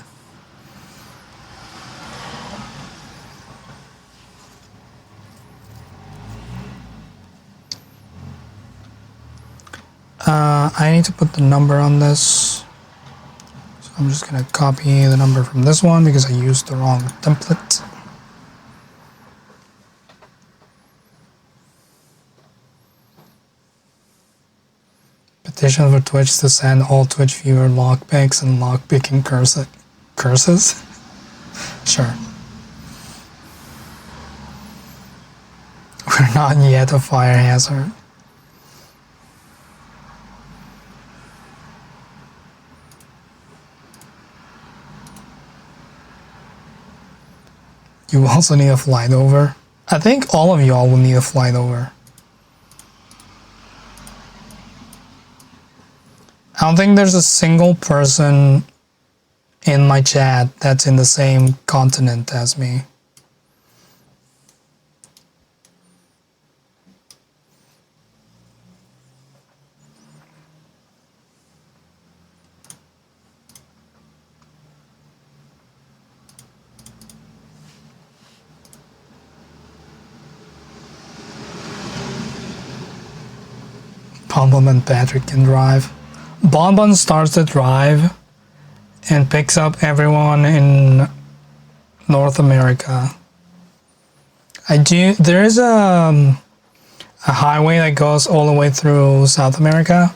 I need to put the number on this. So I'm just gonna copy the number from this one because I used the wrong template. Petition for Twitch to send all Twitch viewer lockpicks and lockpicking curses? Sure. We're not yet a fire hazard. You also need a flight over. I think all of y'all will need a flight over. I don't think there's a single person in my chat that's in the same continent as me. Bonbon and Patrick can drive. Bonbon starts the drive and picks up everyone in North America. There is a highway that goes all the way through South America,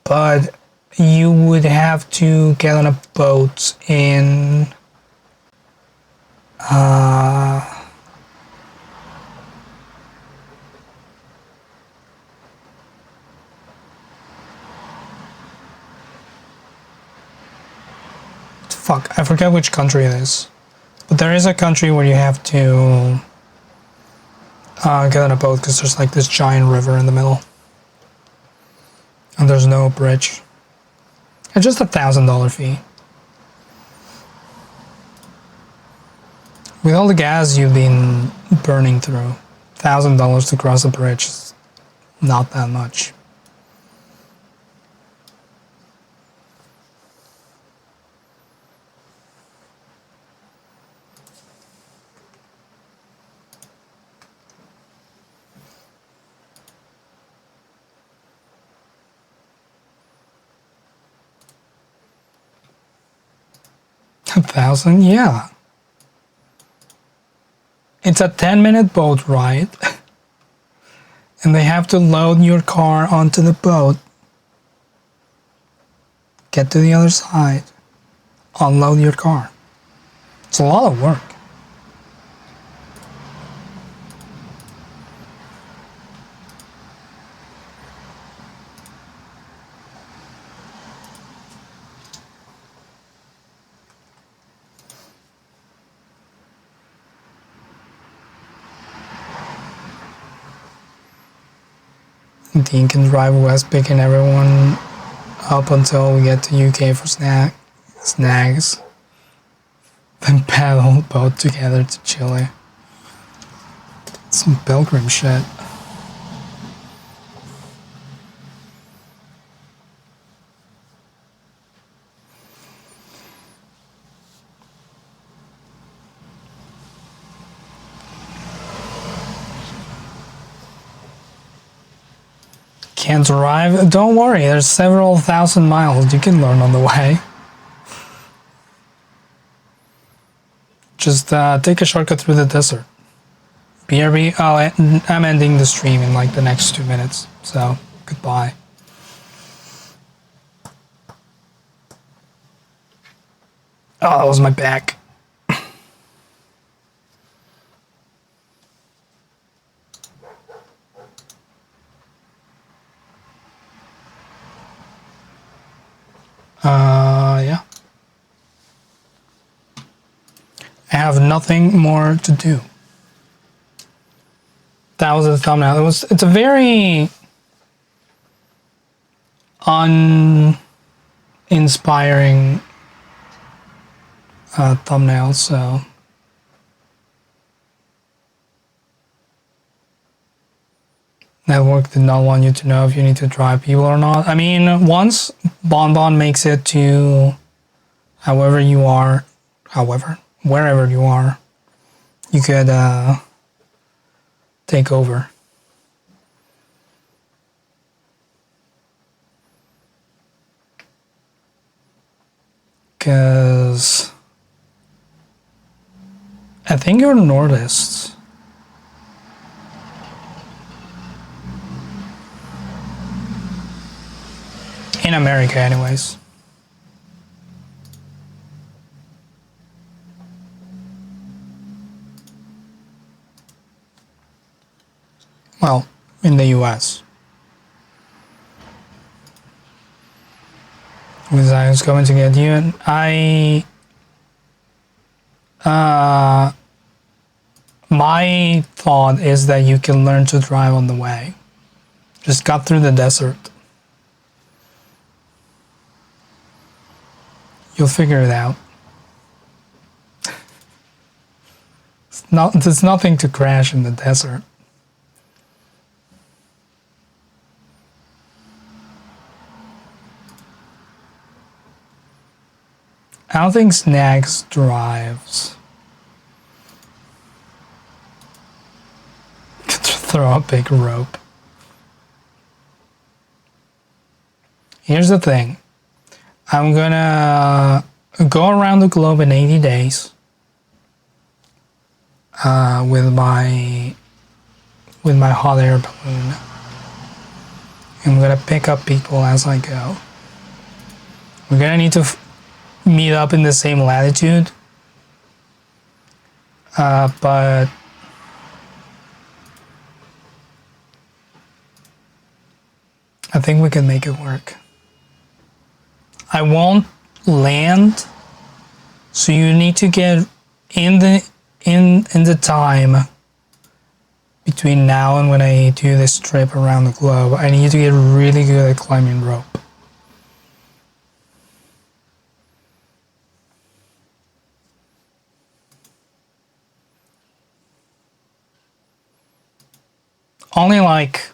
but you would have to get on a boat in fuck, I forget which country it is. But there is a country where you have to get on a boat because there's like this giant river in the middle. And there's no bridge. It's just $1,000 fee. With all the gas you've been burning through, $1,000 to cross a bridge is not that much. $1,000? Yeah. It's a 10-minute boat ride. And they have to load your car onto the boat. Get to the other side. Unload your car. It's a lot of work. Dean can drive west, picking everyone up until we get to UK for snags. Then paddle boat together to Chile. Some pilgrim shit. Can't drive? Don't worry, there's several thousand miles you can learn on the way. Just take a shortcut through the desert. BRB, oh, I'm ending the stream in like the next 2 minutes, so goodbye. Oh, that was my back. Yeah. I have nothing more to do. That was the thumbnail. It's a very uninspiring thumbnail, so network did not want you to know if you need to drive people or not. I mean, once Bonbon makes it to wherever you are, you could take over. Because I think you're nordists. In America, anyways. Well, in the US. Because I was going to get you, and my thought is that you can learn to drive on the way. Just cut through the desert. You'll figure it out. There's nothing to crash in the desert. I don't think Snacks drives. Throw a big rope. Here's the thing. I'm gonna go around the globe in 80 days with my hot air balloon. I'm gonna pick up people as I go. We're gonna need to meet up in the same latitude, but I think we can make it work. I won't land, so you need to get in the time between now and when I do this trip around the globe. I need to get really good at climbing rope. Only like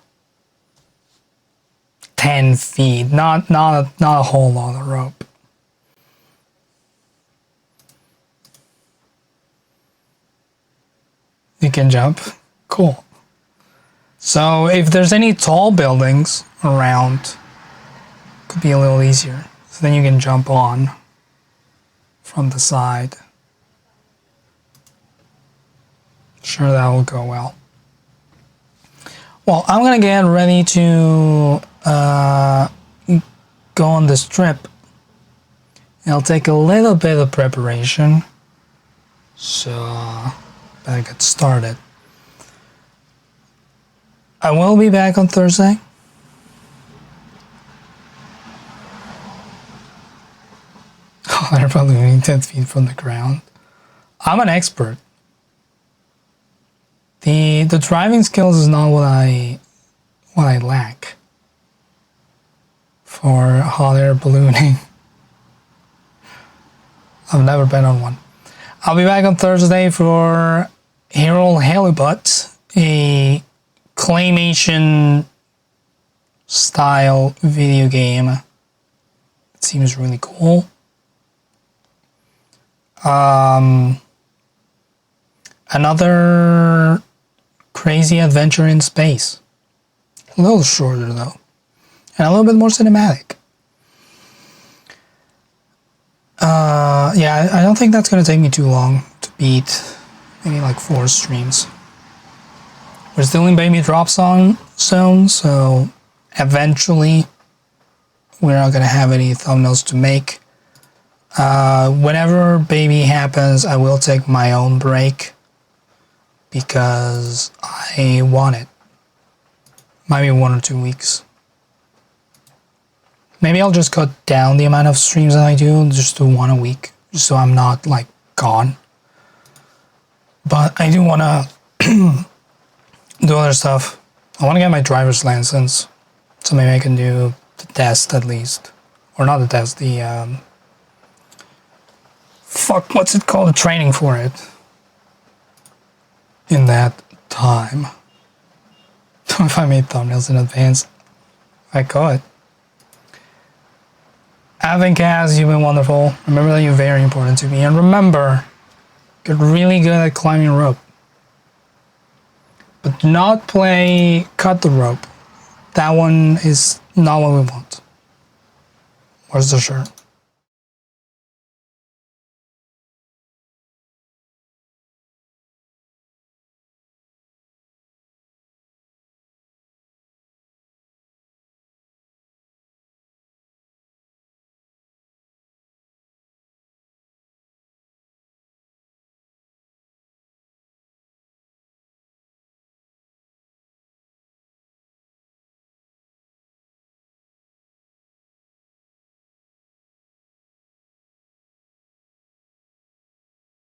10 feet, not a whole lot of rope. You can jump? Cool. So if there's any tall buildings around, it could be a little easier. So then you can jump on from the side. Sure, that will go well. Well, I'm gonna get ready to go on this trip. It'll take a little bit of preparation, so better get started. I will be back on Thursday. They're probably moving 10 feet from the ground. I'm an expert. The driving skills is not what I lack for hot air ballooning. I've never been on one. I'll be back on Thursday for Hero Halibut, a claymation style video game. It seems really cool. Another crazy adventure in space. A little shorter though, and a little bit more cinematic. Yeah, I don't think that's gonna take me too long to beat. Maybe like 4 streams. We're still in baby drop zone, so eventually we're not gonna have any thumbnails to make. Whenever baby happens, I will take my own break because I want it. Might be 1 or 2 weeks. Maybe I'll just cut down the amount of streams that I do, just do 1 a week, just so I'm not like gone. But I do want to do other stuff. I want to get my driver's license, so maybe I can do the test at least, or not the test, the fuck, what's it called? Training for it. In that time. If I made thumbnails in advance, I could. Having Khaz, you've been wonderful. Remember that you're very important to me. And remember, get really good at climbing rope. But do not play cut the rope. That one is not what we want. Where's the shirt?